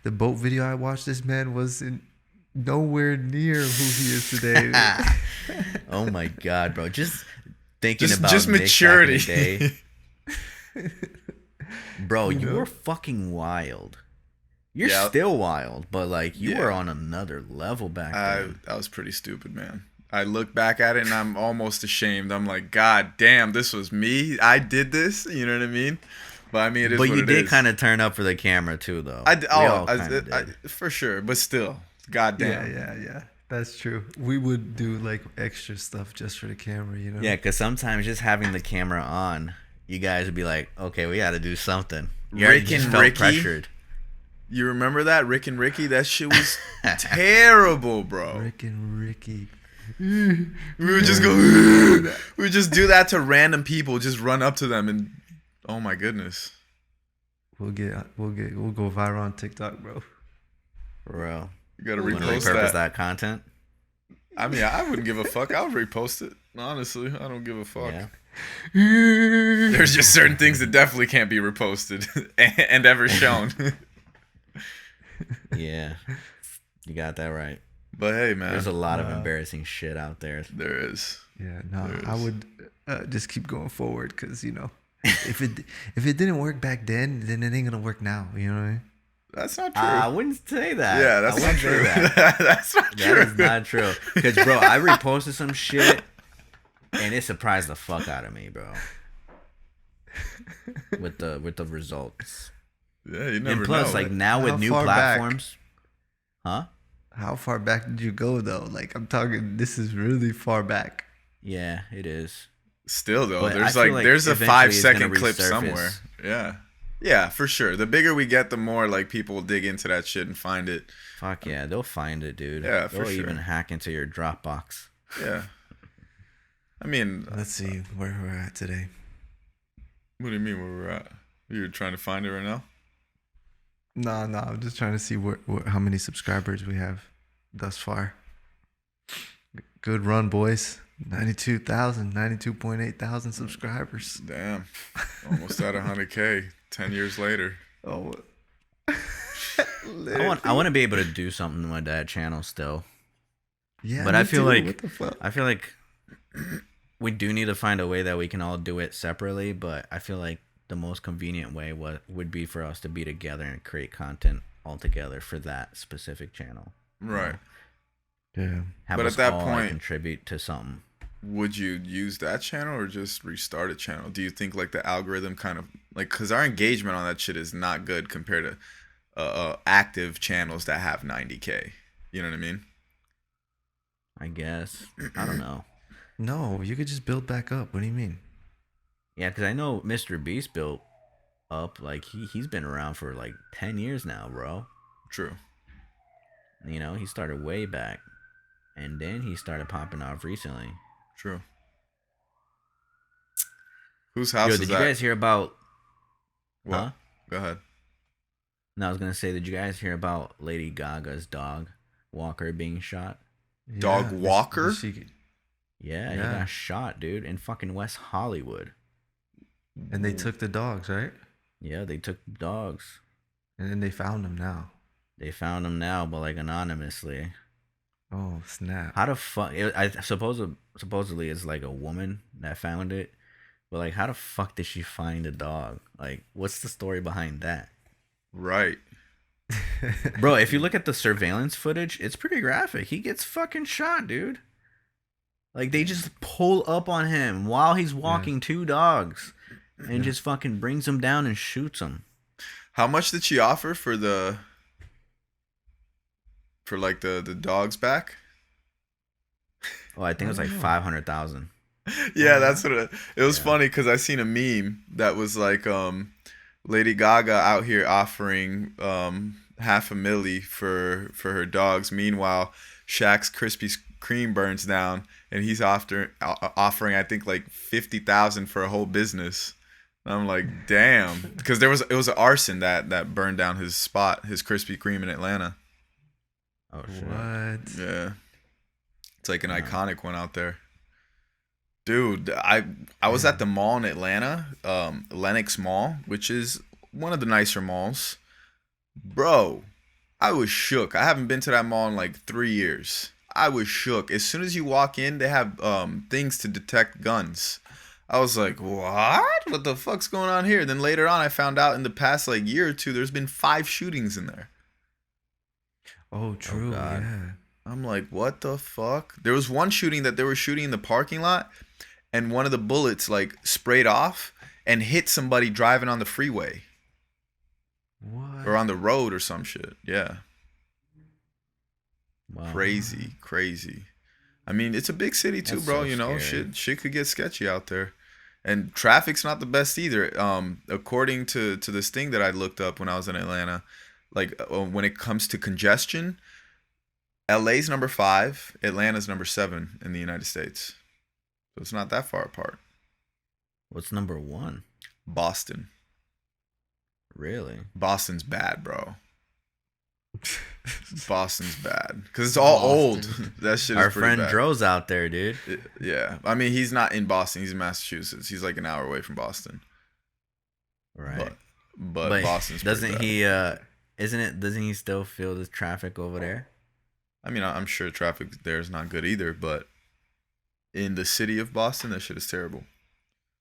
C: The boat video I watched. This man wasn't nowhere near who he is today.
A: Oh my god, bro! Just thinking about
B: just
A: Nick
B: maturity.
A: back in the day. Bro,
C: You
A: you
C: know?
A: were fucking wild. You're
B: Yeah.
A: still wild, but like you
B: Yeah.
A: were on another level back then.
B: That was pretty stupid, man. I look back at it and I'm almost ashamed. I'm like, God damn, this was me. I did this. You know what I mean? But I mean, it is
A: But
B: what
A: you
B: it
A: did
B: is.
A: kind of turn up for the camera too, though.
B: I,
A: We
B: oh,
A: all
B: I,
A: kinda
B: I,
A: did.
B: for sure. But still, God damn.
C: Yeah. That's true. We would do like extra stuff just for the camera, you know?
A: Yeah, because sometimes just having the camera on, you guys would be like, okay, we got to do something. You already
B: Rick
A: just
B: and
A: felt
B: Ricky?
A: pressured.
B: You remember that? Rick and Ricky? That shit was terrible, bro.
C: Rick and Ricky.
B: We would just go, we would just do that to random people, just run up to them and, oh my goodness.
C: We'll go viral on TikTok, bro.
A: Bro.
B: You gotta
A: You want to
B: repost
A: repurpose
B: that.
A: that content?
B: I mean, I wouldn't give a fuck. I would repost it. Honestly, I don't give a fuck.
A: Yeah.
B: There's just certain things that definitely can't be reposted and ever shown.
A: Yeah. You got that right.
B: But hey, man,
A: There's a lot of embarrassing shit out there.
B: there is.
C: Yeah, no,
B: There
C: I
B: is.
C: would just keep going forward because you know, if it didn't work back then it ain't gonna work now. You know what I mean?
B: That's not true.
A: I wouldn't say that.
B: Yeah, that's
A: I
B: not
A: wouldn't say
B: true.
A: that.
B: That's not
A: That
B: true.
A: is not true. Because, bro, I reposted some shit, and it surprised the fuck out of me, bro. With the results.
B: Yeah, you never
A: And plus,
B: know.
A: like, now with
C: How
A: new
C: far back?
A: platforms. Huh?
C: How far back did you go though? Like I'm talking, this is really far back.
A: Yeah, it is.
B: Still though,
A: But I
B: there's
A: feel
B: like
A: like
B: there's a
A: eventually it's
B: 5-second
A: gonna
B: clip
A: resurface.
B: somewhere. Yeah, for sure. The bigger we get, the more like people will dig into that shit and find it.
A: Fuck yeah, they'll find it, dude.
B: Yeah, for
A: They'll
B: sure.
A: even hack into your Dropbox.
B: Yeah. I mean,
C: Let's see where we're at today.
B: what do you mean where we're at? You're trying to find it right now?
C: No, I'm just trying to see how many subscribers we have thus far. Good run, boys. 92.8 thousand subscribers.
B: Damn. Almost at 100K 10 years later.
C: Oh,
A: I want to be able to do something with that channel still.
C: yeah.
A: But
C: me
A: I feel
C: too.
A: like
C: What the fuck?
A: I feel like we do need to find a way that we can all do it separately, but I feel like the most convenient way would be for us to be together and create content all together for that specific channel.
B: Right.
C: Yeah.
A: Have
B: But
A: us
B: at that
A: all, like,
B: point-
A: contribute to something.
B: Would you use that channel or just restart a channel? Do you think like the algorithm kind of like, because our engagement on that shit is not good compared to active channels that have 90K. You know what I mean?
A: I guess. I don't know.
C: No, you could just build back up. What do you mean?
A: Yeah, because I know Mr. Beast built up. Like, he's been around for like 10 years now, bro.
B: True.
A: You know, he started way back. And then he started popping off recently.
B: True. Whose house
A: Yo,
B: is
A: did
B: that?
A: you guys hear about...
B: What?
A: Huh?
B: Go ahead.
A: No, I was going to say, did you guys hear about Lady Gaga's dog, Walker, being shot?
B: Dog Walker?
A: Yeah, he
C: Yeah.
A: got shot, dude, in fucking West Hollywood.
C: And they took the dogs, right?
A: Yeah, they took the dogs.
C: And then they found them now.
A: They found him now, but like anonymously.
C: Oh, snap.
A: How the fuck? Supposedly it's like a woman that found it, but like, how the fuck did she find a dog? Like, what's the story behind that,
B: Right.
A: bro? If you look at the surveillance footage, it's pretty graphic. He gets fucking shot, dude. Like, they just pull up on him while he's walking two dogs, and just fucking brings him down and shoots him.
B: How much did she offer for like the dogs back?
A: Oh, I think it was like 500,000.
B: Yeah, that's what it was. Funny because I seen a meme that was like Lady Gaga out here offering half a milli for her dogs. Meanwhile, Shaq's Krispy Kreme burns down, and he's offering I think like 50,000 for a whole business. And I'm like, damn, because it was an arson that burned down his spot, his Krispy Kreme in Atlanta.
A: Oh shit.
C: What?
B: Yeah, it's like an iconic one out there. Dude, I was at the mall in Atlanta, Lenox Mall, which is one of the nicer malls. Bro, I was shook. I haven't been to that mall in like 3 years. I was shook. As soon as you walk in, they have things to detect guns. I was like, what? What the fuck's going on here? Then later on, I found out in the past like year or two, there's been 5 shootings in there.
C: Oh, true.
A: God.
C: Yeah.
B: I'm like, what the fuck? There was one shooting that they were shooting in the parking lot, and one of the bullets like sprayed off and hit somebody driving on the freeway
C: What?
B: or on the road or some shit. Yeah.
A: Wow.
B: Crazy. I mean, it's a big city too,
A: That's
B: bro.
A: so
B: You know,
A: scary.
B: shit could get sketchy out there. And traffic's not the best either. According to this thing that I looked up when I was in Atlanta, like when it comes to congestion, LA's number 5, Atlanta's number 7 in the United States. So it's not that far apart.
A: What's number 1?
B: Boston.
A: Really?
B: Boston's bad, bro. Boston's bad because it's all old. That shit is
A: Our
B: pretty
A: friend
B: bad.
A: Dro's out there, dude.
B: Yeah, I mean he's not in Boston. He's in Massachusetts. He's like an hour away from Boston.
A: Right.
B: But Boston's
A: doesn't
B: pretty bad.
A: he? Doesn't he still feel the traffic over there?
B: I mean, I'm sure traffic there is not good either, but in the city of Boston, that shit is terrible.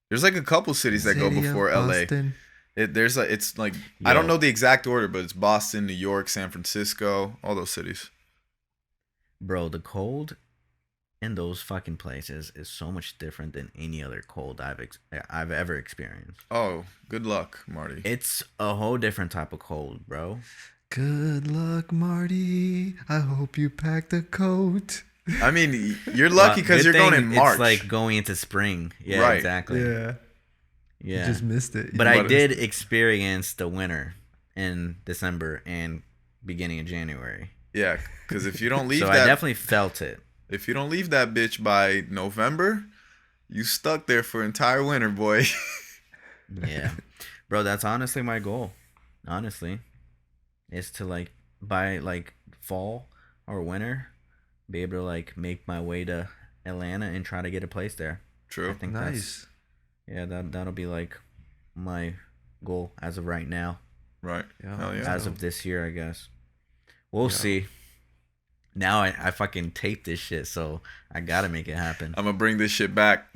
B: There's like a couple cities that go
C: City of
B: before LA.
C: Boston.
B: It's like I don't know the exact order, but it's Boston, New York, San Francisco, all those cities.
A: Bro, the cold in those fucking places is so much different than any other cold I've ever experienced.
B: Oh, good luck, Marty.
A: It's a whole different type of cold, bro.
C: Good luck, Marty. I hope you packed a coat.
B: I mean, you're lucky because
A: Good
B: you're going
A: thing
B: in March.
A: It's like going into spring. Yeah,
B: Right.
A: exactly.
C: Yeah.
A: Yeah.
C: You just missed it.
A: But
C: You
A: I
C: missed
A: did
C: it.
A: experience the winter in December and beginning of January.
B: Yeah, because if you don't leave
A: So
B: that,
A: I definitely felt it.
B: if you don't leave that bitch by November, you stuck there for entire winter, boy.
A: Yeah. Bro, that's honestly my goal. Honestly. Is to like by like fall or winter be able to like make my way to Atlanta and try to get a place there. I
B: True.
A: think
C: Nice.
A: that'll be like my goal as of right now.
B: Right.
C: Yeah.
B: Hell yeah.
A: As of this year, I guess. We'll
C: Yeah.
A: see. Now I fucking taped this shit, so I gotta make it happen.
B: I'm gonna bring this shit back.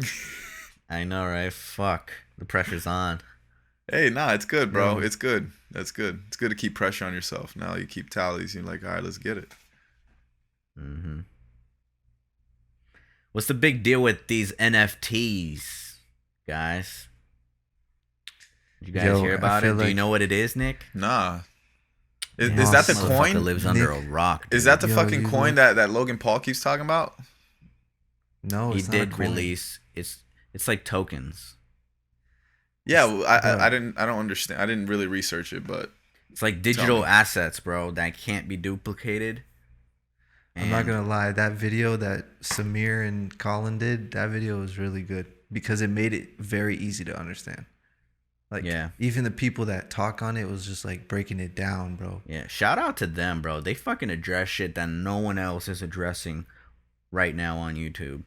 A: I know, right? Fuck. The pressure's on.
B: Hey, nah, it's good, bro.
C: Yeah.
B: It's good. That's good. It's good to keep pressure on yourself. Now you keep tallies. You're like, all right, let's get it.
A: Mm-hmm. What's the big deal with these NFTs, guys? Did you guys
C: Yo,
A: hear
C: I
A: about it?
C: feel
A: Do you
C: like-
A: know what it is, Nick?
B: Nah. Is
C: Yeah,
B: that the
C: this
A: Motherfucker
B: coin?
A: lives under a
C: Nick-
A: rock.
B: Is
A: dude.
B: that the
C: Yo,
B: fucking
C: you
B: coin that Logan Paul keeps talking about?
C: No,
A: he
C: it's not a
A: did
C: coin.
A: release? It's like tokens.
B: Yeah, well,
C: Yeah.
B: I don't understand. I didn't really research it, but
A: It's like digital
B: me.
A: assets, bro, that can't be duplicated.
C: I'm not
A: And-
C: gonna lie, that video that Samir and Colin did, that video was really good because it made it very easy to understand. Like,
A: Yeah.
C: even the people that talk on it was just like breaking it down, bro.
A: Yeah, shout out to them, bro. They fucking address shit that no one else is addressing right now on YouTube.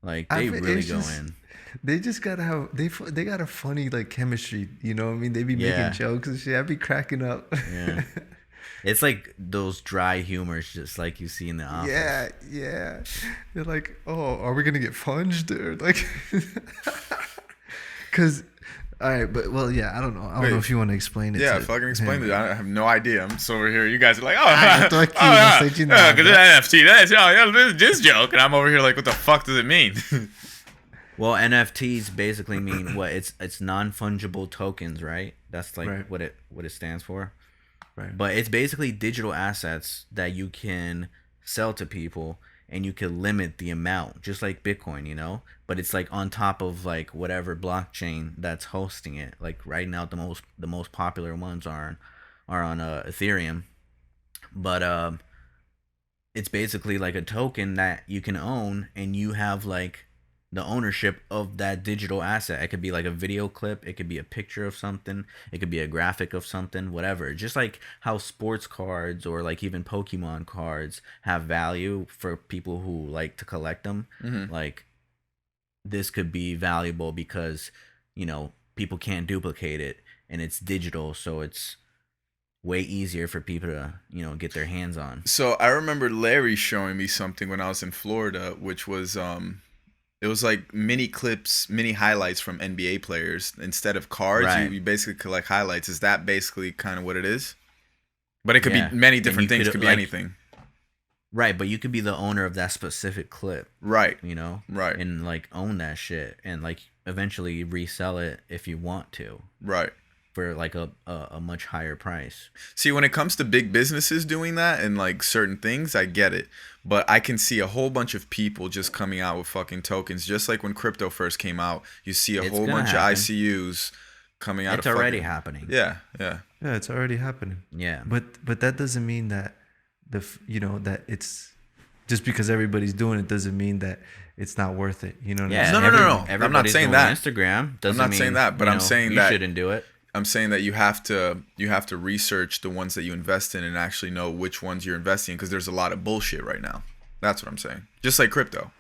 A: Like they really
C: it's
A: go
C: just-
A: in.
C: They just gotta have they got a funny like chemistry, you know what I mean? They be
A: Yeah.
C: making jokes and shit. I'd be cracking up.
A: Yeah. It's like those dry humors, just like you see in the office.
C: Yeah. They're like, oh, are we gonna get funged or like? Cause, all right, but well, yeah, I don't know. I don't
B: Wait.
C: know if you want to explain it.
B: yeah,
C: to
B: fucking explain
C: him.
B: it. I have no idea. I'm just over here. You guys are like, oh,
C: tô aqui,
B: oh,
C: não sei de nada.
B: because NFT. That's this joke, and I'm over here like, what the fuck does it mean?
A: Well, NFTs basically mean what? It's non-fungible tokens, right? That's like
C: Right.
A: what it stands for.
C: Right.
A: But it's basically digital assets that you can sell to people, and you could limit the amount, just like Bitcoin, you know. But it's like on top of like whatever blockchain that's hosting it. Like right now, the most popular ones are on Ethereum, but it's basically like a token that you can own, and you have like the ownership of that digital asset. It could be like a video clip, it could be a picture of something, it could be a graphic of something, whatever. Just like how sports cards or like even Pokemon cards have value for people who like to collect them. Like this could be valuable because, people can't duplicate it, and it's digital, so it's way easier for people to, get their hands on.
B: So I remember Larry showing me something when I was in Florida, which was it was like mini clips, mini highlights from NBA players. Instead of cards,
A: Right.
B: you basically collect highlights. Is that basically kind of what it is? But it could
A: Yeah.
B: be many
A: And
B: different
A: you
B: things.
A: could,
B: Could be
A: like,
B: anything.
A: Right, but you could be the owner of that specific clip,
B: Right. Right.
A: and like own that shit, and like eventually resell it if you want to
B: Right.
A: for like a much higher price.
B: See, when it comes to big businesses doing that and like certain things, I get it. But I can see a whole bunch of people just coming out with fucking tokens. Just like when crypto first came out, you see a
A: It's
B: whole
A: gonna
B: bunch
A: happen.
B: of ICUs coming out
A: It's
B: of
A: already
B: fucking...
A: happening.
B: Yeah, yeah.
C: Yeah, it's already happening.
A: Yeah.
C: But that doesn't mean that that it's just because everybody's doing it doesn't mean that it's not worth it. You know what
A: Yeah.
C: I'm saying?
B: No. I'm not
A: Everybody's
B: saying
A: doing
B: that.
A: Instagram doesn't
B: not
A: mean,
B: saying that, but I'm saying
A: you
B: that-
A: shouldn't do it.
B: I'm saying that you have to research the ones that you invest in and actually know which ones you're investing in, because there's a lot of bullshit right now. That's what I'm saying. Just like crypto.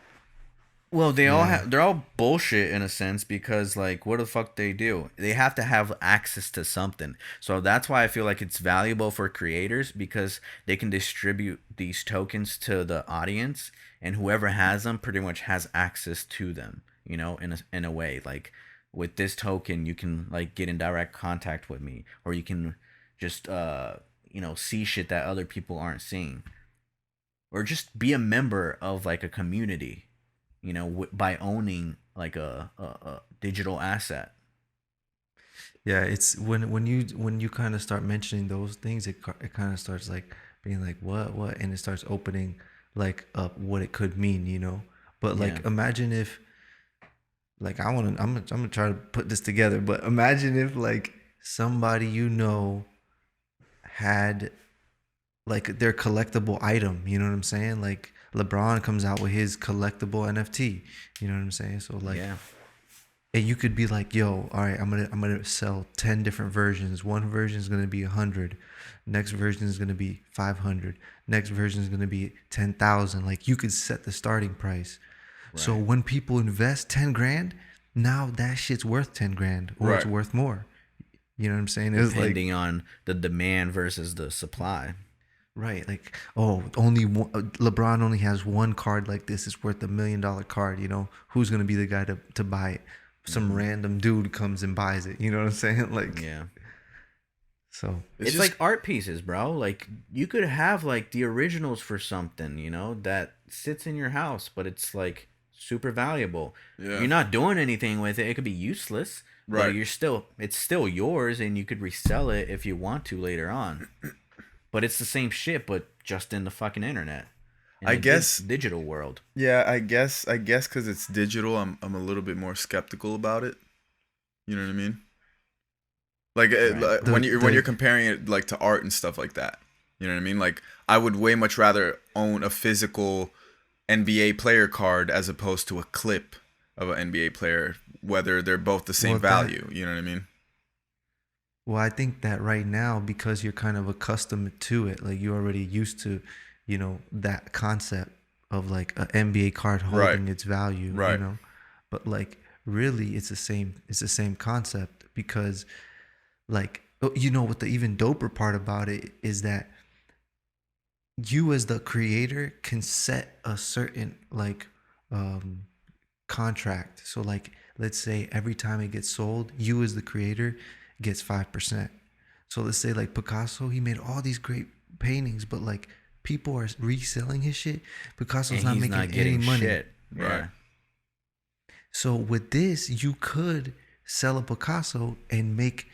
A: Well, they're all bullshit in a sense, because like what the fuck they do? They have to have access to something. So that's why I feel like it's valuable for creators, because they can distribute these tokens to the audience, and whoever has them pretty much has access to them, in a way. Like with this token you can like get in direct contact with me, or you can just see shit that other people aren't seeing, or just be a member of like a community, by owning like a digital asset.
C: Yeah, it's when you kind of start mentioning those things, it kind of starts like being like what, and it starts opening like up what it could mean. But like
A: Yeah.
C: imagine if like I'm gonna try to put this together, but imagine if like somebody had like their collectible item, you know what I'm saying? Like LeBron comes out with his collectible NFT, you know what I'm saying? So like,
A: Yeah.
C: and you could be like, yo, all right, I'm gonna sell 10 different versions. One version is gonna be 100, next version is gonna be 500, next version is gonna be 10,000. Like you could set the starting price. So
A: Right.
C: when people invest 10 grand, now that shit's worth 10 grand, or it's
B: Right.
C: worth more. You know what I'm saying? It was like,
A: Depending on the demand versus the supply.
C: right, like, oh, only one, LeBron only has one card like this. It's worth $1 million card. Who's gonna be the guy to buy it? Some random dude comes and buys it. You know what I'm saying? Like,
A: Yeah.
C: so
A: It's
B: just-
A: like art pieces, bro. Like you could have like the originals for something, that sits in your house, but it's like super valuable.
B: Yeah.
A: You're not doing anything with it. It could be useless.
B: Right.
A: But it's still yours, and you could resell it if you want to later on. But it's the same shit, but just in the fucking internet. In
B: I
A: the
B: guess-
A: digital world.
B: Yeah, I guess because it's digital, I'm a little bit more skeptical about it. You know what I mean? Like
A: Right.
B: when you're comparing it like to art and stuff like that. You know what I mean? Like I would way much rather own a physical NBA player card as opposed to a clip of an NBA player, whether they're both the same
C: Well,
B: value. You know what I mean?
C: well, I think that right now, because you're kind of accustomed to it, like you're already used to, that concept of like an NBA card holding
B: Right.
C: its value,
B: Right.
C: But like really, it's the same concept, because like, what the even doper part about it is that you as the creator can set a certain like contract. So like, let's say every time it gets sold, you as the creator gets 5%. So let's say like Picasso, he made all these great paintings, but like people are reselling his shit. Picasso's
A: And
C: not
A: he's
C: making
A: not
C: any
A: getting
C: money.
A: shit.
B: Right.
A: Yeah.
C: So with this, you could sell a Picasso and make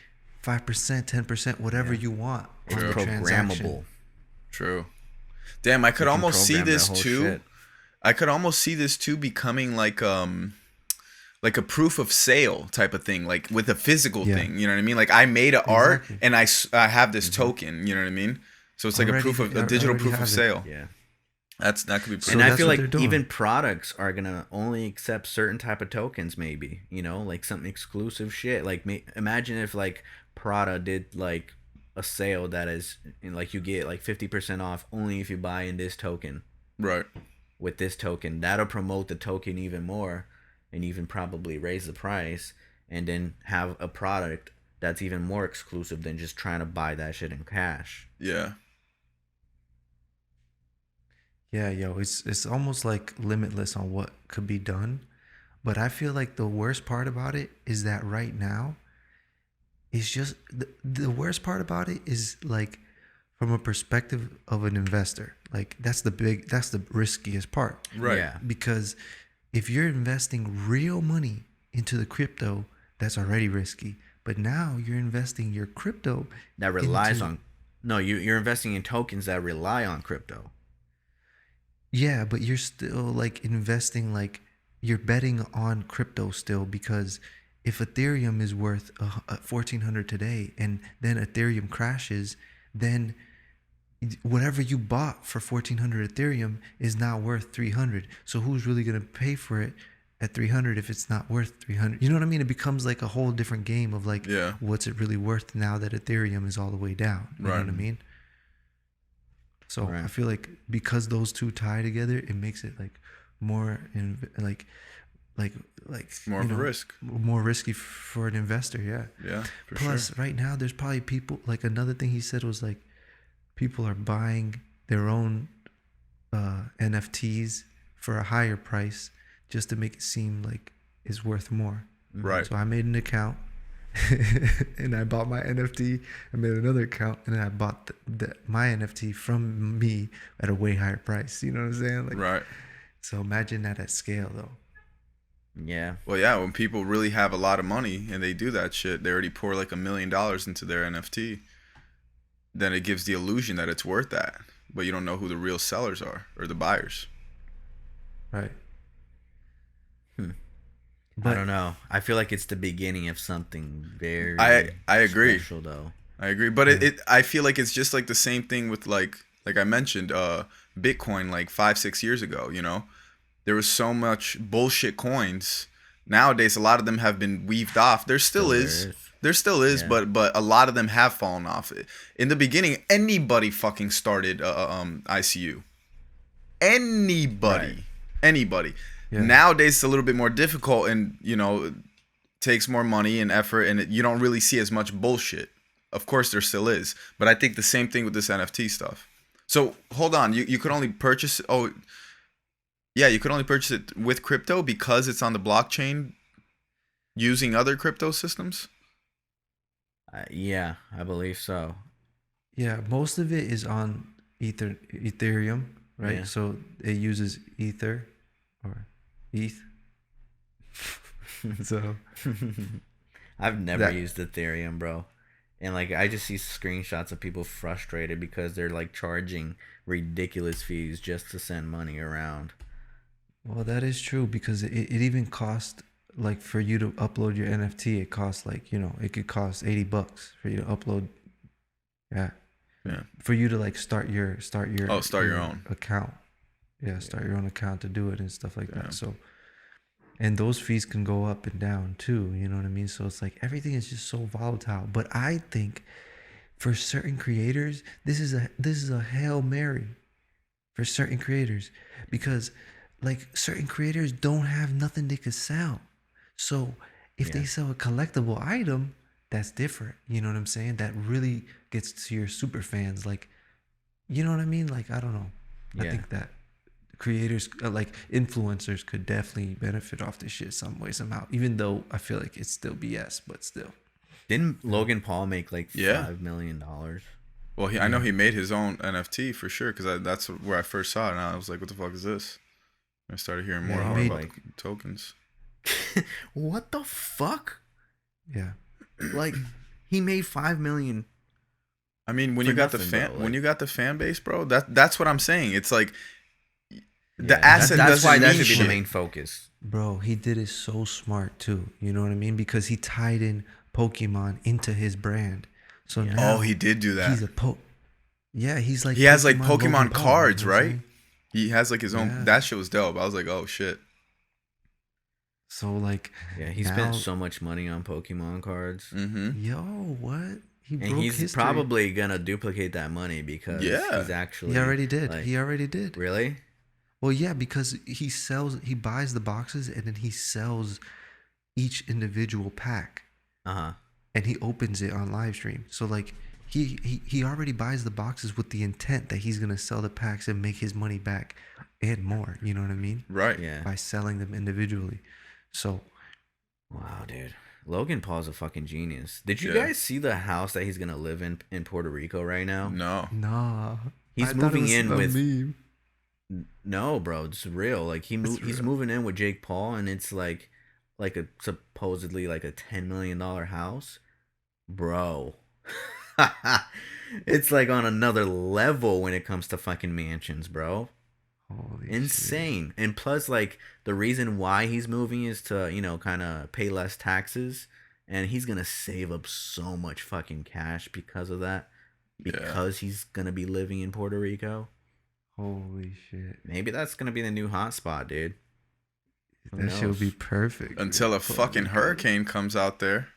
C: 5%, 10%, whatever you want
A: It's
C: on the transaction.
A: programmable.
B: True. Damn, I could
A: You can
B: almost see
A: program
B: this
A: that whole
B: too.
A: shit.
B: I could almost see this too becoming like a proof of sale type of thing, like with a physical thing. You know what I mean? Like I made an art and I have this token. You know what I mean? So it's like a digital proof of sale.
A: Yeah.
B: That could be.
A: And I feel like even products are gonna only accept certain type of tokens. Maybe, you know, like some exclusive shit. Like imagine if like Prada did like a sale that is like you get like 50% off only if you buy in this token.
B: Right.
A: With this token, that'll promote the token even more, and even probably raise the price, and then have a product that's even more exclusive than just trying to buy that shit in cash.
B: Yeah.
C: Yeah, yo, it's almost like limitless on what could be done. But I feel like the worst part about it is that right now, it's just the worst part about it is like from a perspective of an investor. Like that's the riskiest part.
B: Right.
A: Yeah.
C: Because if you're investing real money into the crypto, that's already risky. But now you're investing your crypto
A: That relies on you're investing in tokens that rely on crypto.
C: Yeah, but you're still like investing, like you're betting on crypto still, because if Ethereum is worth 1,400 today and then Ethereum crashes, then whatever you bought for 1,400 Ethereum is now worth 300. So who's really going to pay for it at 300 if it's not worth 300? You know what I mean? It becomes like a whole different game of like, what's it really worth now that Ethereum is all the way down? You know what I mean? So I feel like because those two tie together, it makes it like more like
B: more of a risk,
C: more risky for an investor.
B: Yeah.
C: Plus, right now there's probably people, like another thing he said was like people are buying their own NFTs for a higher price just to make it seem like it's worth more.
B: Right.
C: So I made an account. And I bought my NFT. I made another account, and then I bought my NFT from me at a way higher price. You know what I'm saying? Like,
B: right.
C: So imagine that at scale, though.
A: Yeah.
B: Well, yeah. When people really have a lot of money and they do that shit, they already pour like $1 million into their NFT. Then it gives the illusion that it's worth that, but you don't know who the real sellers are or the buyers.
C: Right.
A: But I don't know. I feel like it's the beginning of something very
B: I agree.
A: special, though.
B: I agree. But I feel like it's just like the same thing with like I mentioned, Bitcoin like 5-6 years ago, you know? There was so much bullshit coins. Nowadays, a lot of them have been weaved off. There still is. Yeah. But a lot of them have fallen off. In the beginning, anybody fucking started ICU. Anybody. Yeah. Nowadays, it's a little bit more difficult, and you know, it takes more money and effort, and you don't really see as much bullshit. Of course, there still is, but I think the same thing with this NFT stuff. So hold on, you could only purchase. Oh, yeah, you could only purchase it with crypto because it's on the blockchain, using other crypto systems.
A: Yeah, I believe so.
C: Yeah, most of it is on Ethereum, right?
A: Yeah.
C: So it uses Ether or ETH. So
A: I've never used Ethereum, bro. And like I just see screenshots of people frustrated because they're like charging ridiculous fees just to send money around.
C: Well, that is true, because it even costs, like for you to upload your NFT, it costs like, you know, it could cost $80 for you to upload. Yeah. For you to like start your
B: own
C: account. Yeah, start your own account to do it and stuff like that. So, and those fees can go up and down too, you know what I mean? So it's like everything is just so volatile. But I think for certain creators, this is a Hail Mary for certain creators, because like certain creators don't have nothing they could sell. So if they sell a collectible item, that's different. You know what I'm saying? That really gets to your super fans. Like, you know what I mean? Like, I don't know. I think that creators, like influencers, could definitely benefit off this shit some way, somehow. Even though I feel like it's still BS, but still.
A: Didn't Logan Paul make like $5 million?
B: Well, I know he made his own NFT for sure, because that's where I first saw it, and I was like, what the fuck is this? I started hearing more and more about tokens.
A: What the fuck?
C: Yeah.
A: Like, he made $5 million.
B: I mean, when you got the fan base, bro, that's what I'm saying. It's like The
A: Yeah,
B: asset
A: that's
B: doesn't
A: why that
B: mean
A: should be the
B: shit.
A: main focus.
C: Bro, he did it so smart too. You know what I mean? Because he tied in Pokemon into his brand. So
A: Yeah.
B: Oh,
C: now
B: he did do that.
C: he's a Yeah, he's like
B: He has like
C: Logan
B: Pokemon
C: Paul,
B: cards,
C: you know what I'm
B: right?
C: saying?
B: He has like his own.
C: Yeah.
B: That shit was dope. I was like, oh shit.
C: So like
A: Yeah, he spent
C: now,
A: so much money on Pokemon cards.
B: Mm-hmm.
C: yo, what? He
A: And
C: broke
A: he's
C: history.
A: probably gonna duplicate that money because
B: Yeah.
A: he's actually
C: He already did.
A: like,
C: He already did.
A: really?
C: Well, yeah, because he buys the boxes and then he sells each individual pack
A: Uh-huh.
C: and he opens it on live stream. So like he already buys the boxes with the intent that he's gonna sell the packs and make his money back and more. You know what I mean?
B: Right.
A: Yeah.
C: By selling them individually. So
A: Wow, dude. Logan Paul's a fucking genius. Did you
B: Yeah.
A: guys see the house that he's gonna live in Puerto Rico right now?
B: No.
C: nah,
A: He's
C: I thought it
A: moving
C: was
A: in
C: a
A: with
C: meme.
A: No, bro, it's real. Like he's
C: real.
A: moving in with Jake Paul, and it's like a supposedly like a $10 million house, bro. It's like on another level when it comes to fucking mansions, bro.
C: Holy
A: Insane. And plus, like, the reason why he's moving is to, kind of pay less taxes, and he's gonna save up so much fucking cash because of that, because he's gonna be living in Puerto Rico.
C: Holy shit.
A: Maybe that's gonna be the new hotspot, dude. Who
C: That shit would be
A: knows?
C: perfect.
B: Until a fucking hurricane comes out there.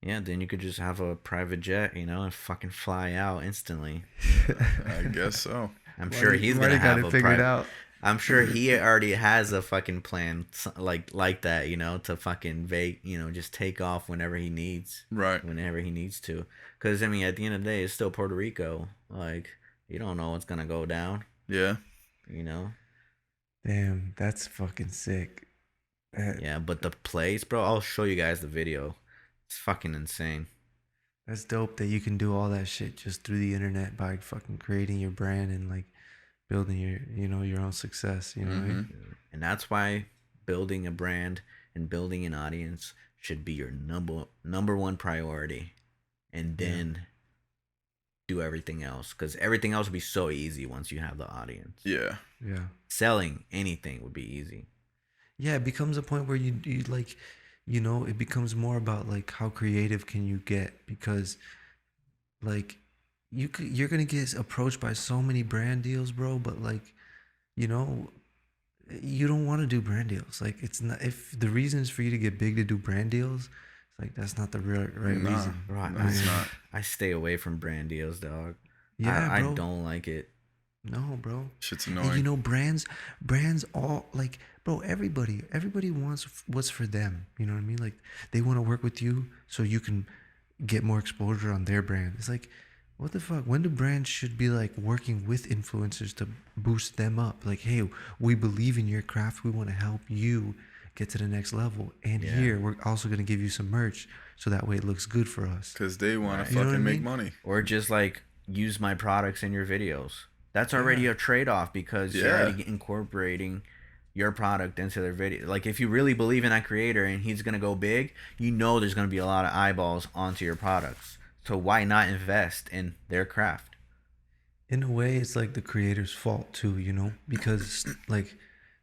A: Yeah, then you could just have a private jet, and fucking fly out instantly.
B: I guess so.
A: I'm sure he's gonna have a
C: figured out.
A: I'm sure he already has a fucking plan like that, to fucking just take off whenever he needs,
B: Right.
A: whenever he needs to. Because I mean, at the end of the day, it's still Puerto Rico. Like, you don't know what's gonna go down.
B: Yeah.
C: Damn, that's fucking sick.
A: Yeah, but the place, bro, I'll show you guys the video. It's fucking insane.
C: That's dope that you can do all that shit just through the internet by fucking creating your brand and like building your own success. You know what I mean?
A: And that's why building a brand and building an audience should be your number one priority, and then do everything else, because everything else will be so easy once you have the audience.
B: Yeah.
C: Yeah.
A: Selling anything would be easy.
C: Yeah, it becomes a point where you like, it becomes more about like how creative can you get, because like you're gonna get approached by so many brand deals, bro, but like, you don't want to do brand deals. Like, it's not, if the reason is for you to get big to do brand deals, it's like that's not the right reason.
A: Right.
B: No, it's not.
A: I stay away from brand deals, dog.
C: Yeah,
A: I
C: bro.
A: don't like it.
C: No, bro.
B: Shit's
C: And
B: annoying.
C: brands all like, bro, everybody wants what's for them. You know what I mean? Like, they want to work with you so you can get more exposure on their brand. It's like, what the fuck? When do brands should be like working with influencers to boost them up? Like, hey, we believe in your craft. We want to help you get to the next level. And
A: Yeah.
C: here, we're also going to give you some merch so that way it looks good for us.
B: Because they want
A: Right.
B: to
C: You know
B: fucking
C: what I
B: make
C: mean?
B: money.
A: Or just like use my products in your videos. That's already a trade-off, because you're already incorporating your product into their video. Like, if you really believe in that creator and he's gonna go big, there's gonna be a lot of eyeballs onto your products. So why not invest in their craft?
C: In a way, it's like the creator's fault too, because like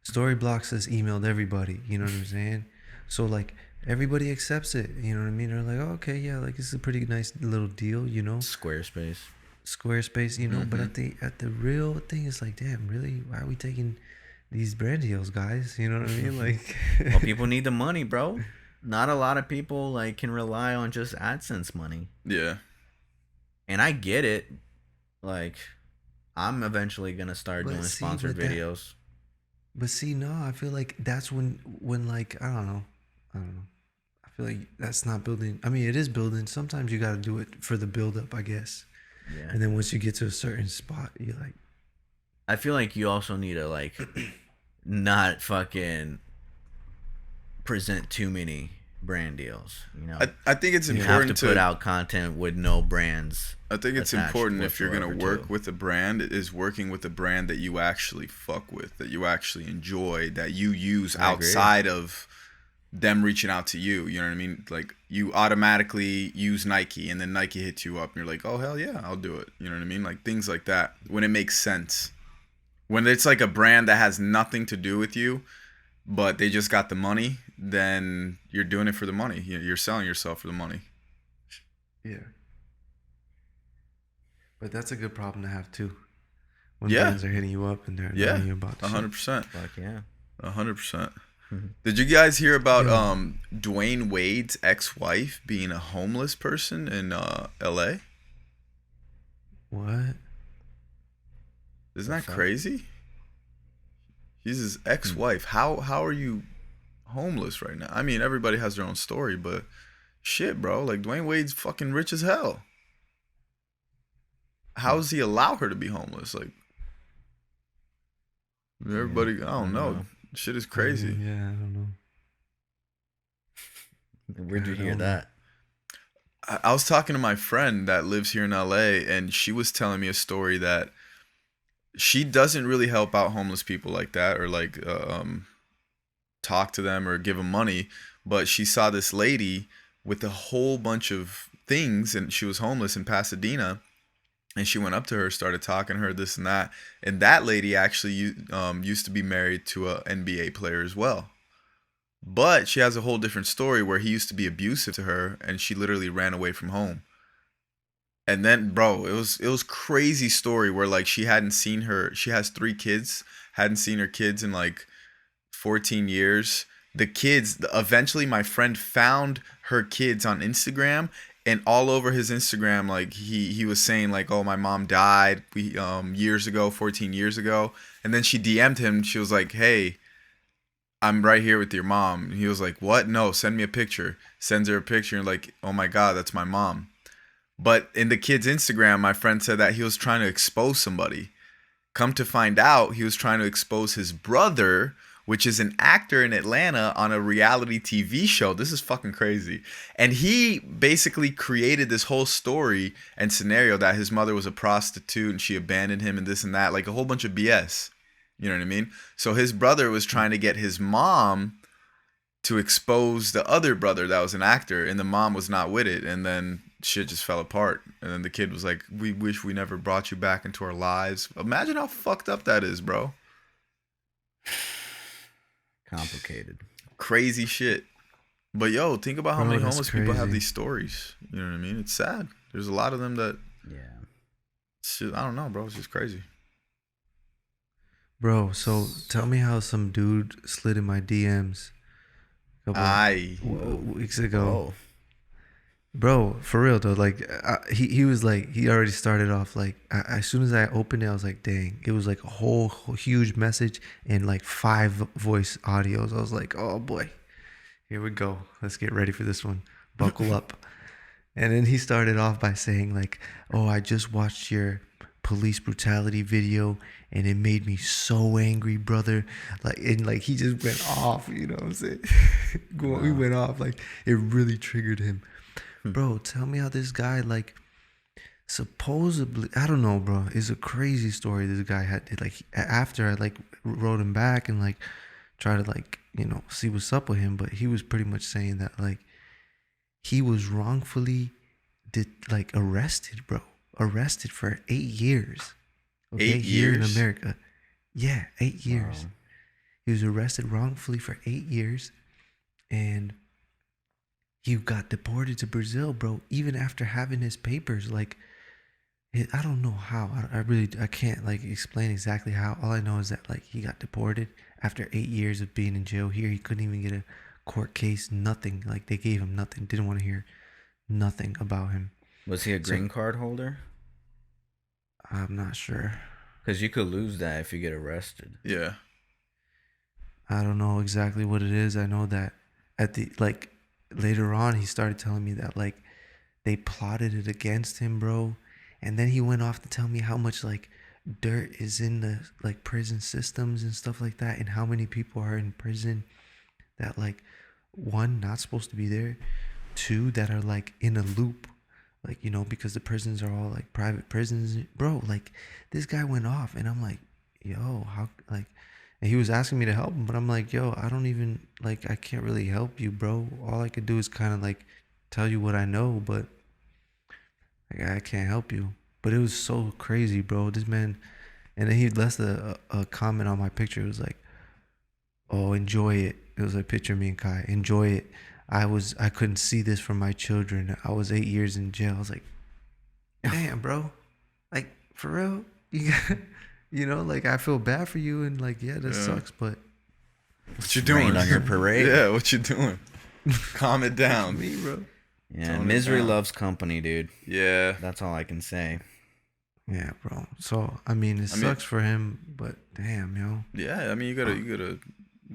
C: Storyblocks has emailed everybody, you know what I'm saying? So like everybody accepts it, you know what I mean? They're like, oh, okay, yeah, like this is a pretty nice little deal,
A: Squarespace.
C: Squarespace, but at the real thing, it's like, damn, really? Why are we taking these brand deals, guys? You know what I mean? Like,
A: Well, people need the money, bro. Not a lot of people like can rely on just AdSense money.
B: Yeah.
A: And I get it. Like, I'm eventually gonna start
C: But
A: doing
C: see,
A: sponsored
C: but that-
A: videos.
C: but see, no, I feel like that's when like, I don't know. I feel like that's not building. I mean, it is building. Sometimes you got to do it for the build up, I guess.
A: Yeah.
C: And then once you get to a certain spot, you're like,
A: I feel like you also need to like not fucking present too many brand deals.
B: I think it's
A: You have
B: important
A: to put out content with no brands.
B: I think it's
A: attached
B: important if you're gonna
A: whatsoever,
B: work
A: too.
B: with a brand, is working with a brand that you actually fuck with, that you actually enjoy, that you use
A: I agree.
B: outside of them reaching out to you. You know what I mean? Like, you automatically use Nike, and then Nike hits you up, and you're like, oh hell yeah, I'll do it. You know what I mean? Like, things like that, when it makes sense. When it's like a brand that has nothing to do with you, but they just got the money, then you're doing it for the money. You're selling yourself for the money.
C: Yeah. But that's a good problem to have too. When
B: Yeah.
C: brands are hitting you up and they're knowing you about the shit.
B: 100%.
A: Fuck yeah.
B: 100%. Did you guys hear about
C: Yeah.
B: Dwayne Wade's ex-wife being a homeless person in LA?
C: What?
B: Isn't that
A: fuck?
B: crazy? She's his ex-wife. How are you homeless right now? I mean, everybody has their own story, but shit, bro. Like, Dwayne Wade's fucking rich as hell. How does he allow her to be homeless? Like, everybody, I don't know. Shit is crazy.
C: Yeah, I don't know.
A: Where'd you
C: I
A: hear
C: don't know.
A: that?
B: I was talking to my friend that lives here in LA, and she was telling me a story that she doesn't really help out homeless people like that, or like talk to them or give them money. But she saw this lady with a whole bunch of things, and she was homeless in Pasadena. And she went up to her, started talking to her, this and that. And that lady actually used to be married to a NBA player as well. But she has a whole different story where he used to be abusive to her, and she literally ran away from home. And then, bro, it was crazy story where like she hadn't seen her. She has 3 kids, hadn't seen her kids in like 14 years. The kids, eventually my friend found her kids on Instagram, and all over his Instagram, like he was saying like, oh, my mom died years ago, 14 years ago. And then she DM'd him. She was like, hey, I'm right here with your mom. And he was like, what? No, send me a picture. Sends her a picture and like, oh my God, that's my mom. But in the kid's Instagram, my friend said that he was trying to expose somebody. Come to find out, he was trying to expose his brother, which is an actor in Atlanta on a reality TV show. This is fucking crazy. And he basically created this whole story and scenario that his mother was a prostitute and she abandoned him and this and that, like a whole bunch of BS. You know what I mean? So his brother was trying to get his mom to expose the other brother that was an actor, and the mom was not with it. And then shit just fell apart. And then the kid was like, we wish we never brought you back into our lives. Imagine how fucked up that is, bro.
A: Complicated.
B: Crazy shit. But yo, think about how
C: Bro,
B: many
C: that's
B: homeless people have
C: crazy.
B: these stories. You know what I mean? It's sad. There's a lot of them that
A: Yeah.
B: shit, I don't know, bro. It's just crazy.
C: Bro, so tell me how some dude slid in my DMs a couple weeks ago.
A: Whoa.
C: Bro, for real though, like he was like, he already started off like as soon as I opened it, I was like, dang, it was like a whole huge message and like 5 voice audios. I was like, oh boy, here we go. Let's get ready for this one. Buckle up. And then he started off by saying like, oh, I just watched your police brutality video and it made me so angry, brother. Like, and like he just went off, you know what I'm saying? We went off, like it really triggered him. Bro, tell me how this guy, like, supposedly, I don't know, bro. It's a crazy story this guy had. Like, after I, like, wrote him back and, like, try to, like, you know, see what's up with him. But he was pretty much saying that, like, he was wrongfully, arrested, bro. Arrested for 8 years. Okay?
B: 8
C: Here in
B: years?
C: America. Yeah, 8 years.
A: Wow.
C: He was arrested wrongfully for 8 years. And he got deported to Brazil, bro, even after having his papers. Like, I don't know how. I can't, like, explain exactly how. All I know is that, like, he got deported after 8 years of being in jail here. He couldn't even get a court case, nothing. Like, they gave him nothing. Didn't want to hear nothing about him.
A: Was he a green card holder?
C: I'm not sure.
A: Because you could lose that if you get arrested.
B: Yeah.
C: I don't know exactly what it is. I know that at the, like, later on, he started telling me that, like, they plotted it against him, bro. And then he went off to tell me how much, like, dirt is in the, like, prison systems and stuff like that, and how many people are in prison that, like, 1, not supposed to be there, 2, that are, like, in a loop, like, you know, because the prisons are all, like, private prisons. Bro, like, this guy went off, and I'm like, yo, how, like, and he was asking me to help him, but I'm like, yo, I don't even, like, I can't really help you, bro. All I could do is kind of, like, tell you what I know, but, like, I can't help you. But it was so crazy, bro. This man, And then he left a comment on my picture. It was like, "Oh, enjoy it." It was a picture of me and Kai. Enjoy it. I couldn't see this for my children. I was 8 years in jail. I was like, damn, bro. Like, for real? You know, like, I feel bad for you, and like, yeah, that sucks, but
B: what you doing
A: Rain on your parade.
B: Yeah, what you doing? Calm it down.
C: me, bro.
A: Yeah,
B: Tone it
A: misery
B: down.
A: loves company, dude.
B: Yeah.
A: That's all I can say.
C: Yeah, bro. So I mean, it sucks for him, but damn, yo.
B: Yeah, I mean, you gotta.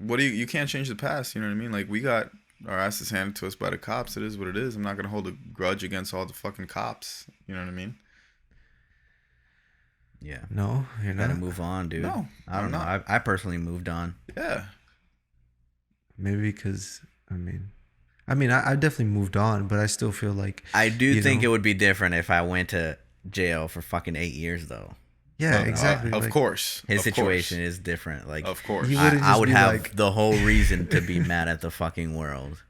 B: What do you can't change the past? You know what I mean? Like, we got our asses handed to us by the cops. It is what it is. I'm not gonna hold a grudge against all the fucking cops. You know what I mean?
A: Yeah.
C: No, you're
A: Gotta
C: not.
A: move on, dude.
B: No,
A: I don't know. I personally moved on.
B: Yeah.
C: Maybe because I definitely moved on, but I still feel like
A: I do
C: you
A: think
C: know?
A: it would be different if I went to jail for fucking 8 years, though.
C: yeah, exactly.
B: Of
C: like,
B: course.
A: His
B: Of
A: situation
B: course.
A: is different. Like,
B: Of course.
C: You wouldn't
A: I
C: just
A: would
C: be
A: have
C: like-
A: the whole reason to be mad at the fucking world.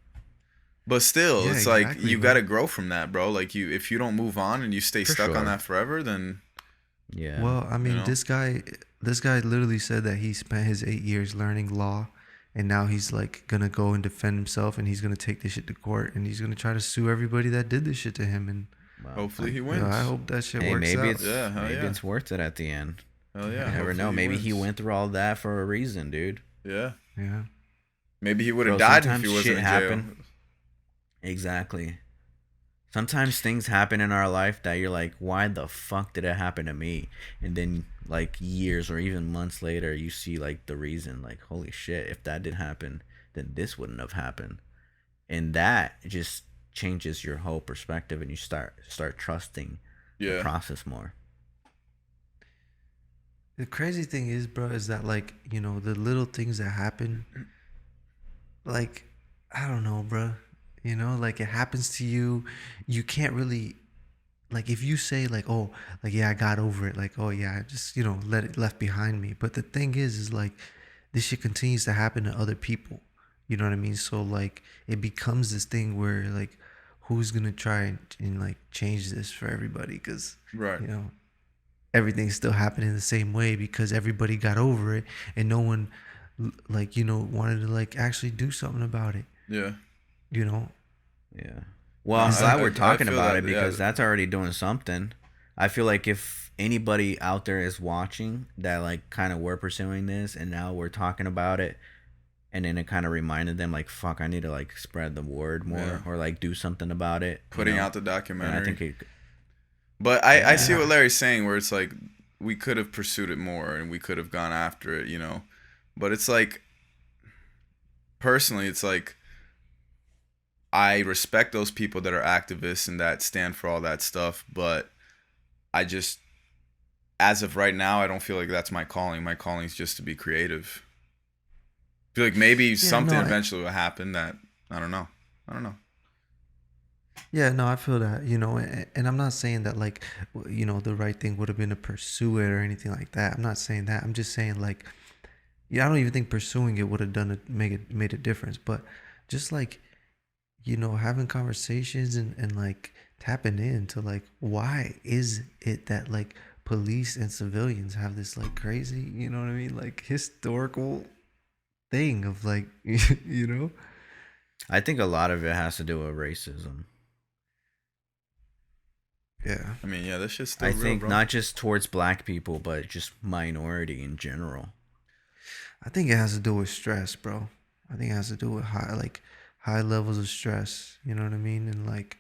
B: But still,
C: Yeah,
B: it's like
C: exactly,
B: you
C: bro.
B: gotta grow from that, bro. Like, if you don't move on and you stay
A: For
B: stuck
A: sure.
B: on that forever, then
A: Yeah.
C: Well, I mean,
B: know?
C: this guy literally said that he spent his 8 years learning law, and now he's like gonna go and defend himself, and he's gonna take this shit to court, and he's gonna try to sue everybody that did this shit to him. And
A: Well,
B: hopefully he
C: you
B: wins.
C: know, I hope that shit
A: hey,
C: works
A: maybe
C: out.
A: it's
B: Yeah, hell
A: maybe
B: yeah.
A: it's worth it at the end.
B: Hell yeah.
A: You never know.
B: hopefully
A: Maybe he
B: wins.
A: went through all that for a reason, dude.
B: Yeah.
C: Yeah.
B: Maybe he would
A: Bro,
B: have died if
A: sometimes
B: he wasn't
A: shit
B: in jail.
A: happen. Exactly. Sometimes things happen in our life that you're like, why the fuck did it happen to me? And then like years or even months later, you see like the reason, like, holy shit, if that didn't happen, then this wouldn't have happened. And that just changes your whole perspective, and you start trusting the
B: Yeah.
A: process more.
C: The crazy thing is, bro, is that like, you know, the little things that happen, like, I don't know, bro. You know, like, it happens to you. You can't really, like, if you say like, oh, like, yeah, I got over it. Like, oh yeah, I just, you know, let it left behind me. But the thing is like, this shit continues to happen to other people. You know what I mean? So like, it becomes this thing where like, who's gonna try and like change this for everybody? Because
B: Right.
C: you know, everything's still happening the same way because everybody got over it, and no one like, you know, wanted to like actually do something about it,
B: Yeah.
C: you know.
A: Yeah. Well, I'm glad we're
B: I
A: talking
B: feel
A: about
B: that,
A: it because
B: yeah.
A: that's already doing something. I feel like if anybody out there is watching that like kind of were pursuing this and now we're talking about it, and then it kind of reminded them like, fuck, I need to like spread the word more
B: Yeah.
A: or like do something about it.
B: Putting
A: you know?
B: out the
A: And
B: documentary.
A: I think it,
B: But I see
C: Yeah.
B: what Larry's saying, where it's like we could have pursued it more and we could have gone after it, you know. But it's like, personally, it's like I respect those people that are activists and that stand for all that stuff, but I just, as of right now, I don't feel like that's my calling. My calling is just to be creative. I feel like maybe something
C: no,
B: eventually will happen that I don't know.
C: Yeah, no, I feel that, you know, and I'm not saying that like, you know, the right thing would have been to pursue it or anything like that. I'm not saying that. I'm just saying like, yeah, I don't even think pursuing it would have made a difference. But just like, you know, having conversations and like tapping into like, why is it that like police and civilians have this like crazy, you know what I mean, like historical thing of like, you know.
A: I think a lot of it has to do with racism.
C: Yeah.
B: I mean, yeah, this shit's still
A: I
B: real,
A: think
B: bro.
A: not just towards black people, but just minority in general.
C: I think it has to do with stress, bro. I think it has to do with high levels of stress. You know what I mean? And like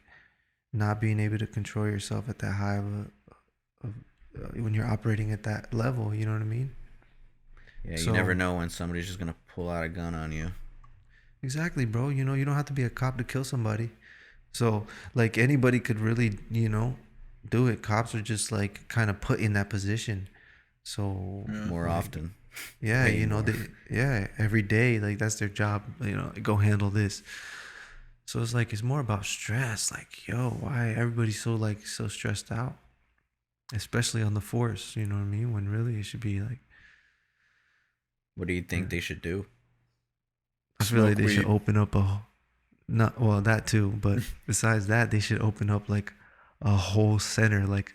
C: not being able to control yourself at that high of when you're operating at that level. You know what I mean?
A: Yeah, you
C: So-
A: never know when somebody's just gonna pull out a gun on you.
C: Exactly, bro. You know, you don't have to be a cop to kill somebody. So like anybody could really, you know, do it. Cops are just like kind of put in that position. So
A: More
C: like,
A: often.
C: yeah,
A: Way
C: you know,
A: more.
C: every day, like that's their job, you know, go handle this. So it's like, it's more about stress. Like, yo, why everybody's so like so stressed out, especially on the force, you know what I mean? When really it should be like,
A: What do you think they should do?
C: I feel like
B: Smoke
C: they should
B: weed.
C: open up not, well, that too, but besides that, they should open up like a whole center, like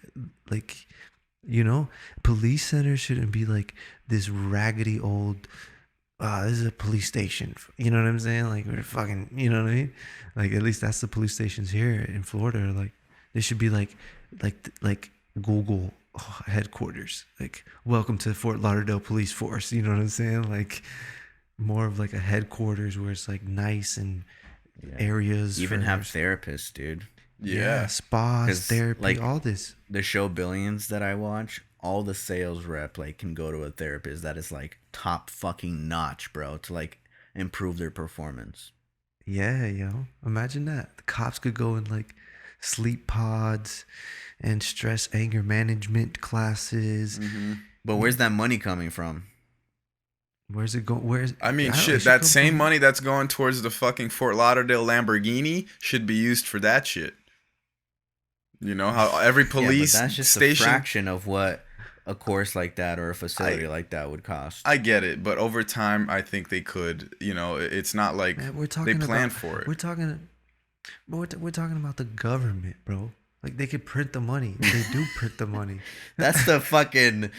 C: You know, police centers shouldn't be like this raggedy old. This is a police station. You know what I'm saying? Like we're fucking. You know what I mean? Like at least that's the police stations here in Florida. Like they should be like Google headquarters. Like welcome to Fort Lauderdale Police Force. You know what I'm saying? Like more of like a headquarters where it's like nice and areas.
A: Even have therapists, dude.
B: Yeah.
C: Spas, therapy,
A: like,
C: all this.
A: The show Billions that I watch, all the sales rep like can go to a therapist that is like top fucking notch, bro, to like improve their performance.
C: Yeah, yo. Imagine that. The cops could go in like sleep pods and stress anger management classes.
B: Mm-hmm.
A: But where's that money coming from?
C: Where's it going?
B: I mean, shit, that same money that's going towards the fucking Fort Lauderdale Lamborghini should be used for that shit. You know how every police
A: but that's just
B: station,
A: a fraction of what a course like that or a facility like that would cost.
B: I get it, but over time, I think they could. You know, it's not like they planned for it.
C: We're talking about the government, bro. Like they could print the money. They do print the money.
A: That's the fucking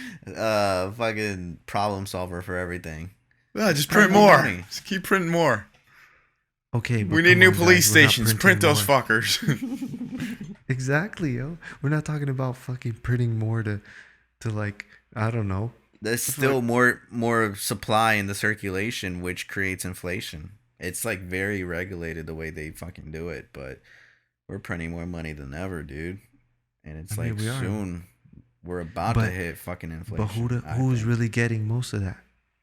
A: problem solver for everything.
B: Yeah, just print more. Just keep printing more.
C: Okay,
B: we need new police stations. Print those fuckers.
C: Exactly, yo. We're not talking about fucking printing more to like, I don't know.
A: There's still more supply in the circulation, which creates inflation. It's like very regulated the way they fucking do it, but we're printing more money than ever, dude. And it's soon we're about to hit fucking inflation.
C: But who's really getting most of that?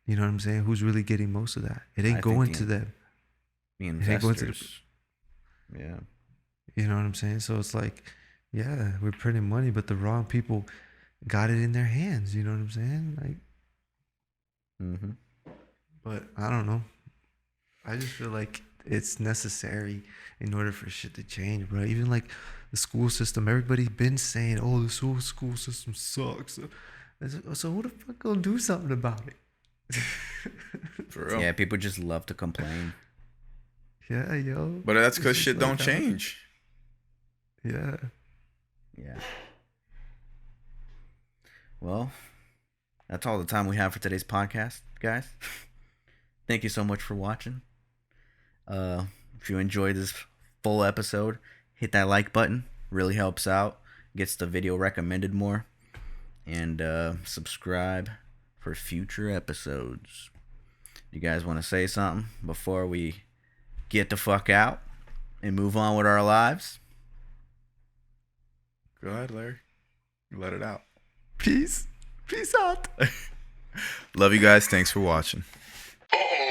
C: You know what I'm saying? Who's really getting most of that? It ain't going to them.
A: The investors. Yeah.
C: You know what I'm saying? So it's like, yeah, we're printing money, but the wrong people got it in their hands. You know what I'm saying? Like, But I don't know. I just feel like it's necessary in order for shit to change, bro. Even like the school system, everybody's been saying, "Oh, the school system sucks." So who the fuck gonna do something about it?
A: For real. Yeah, people just love to complain.
C: Yeah, yo.
B: But that's because shit don't change.
C: Yeah.
A: Yeah. Well, that's all the time we have for today's podcast, guys. Thank you so much for watching. If you enjoyed this full episode, hit that like button. Really helps out. Gets the video recommended more. And subscribe for future episodes. You guys want to say something before we get the fuck out and move on with our lives?
B: Go ahead, Larry. Let it out.
C: Peace out.
B: Love you guys. Thanks for watching.
D: Uh-oh.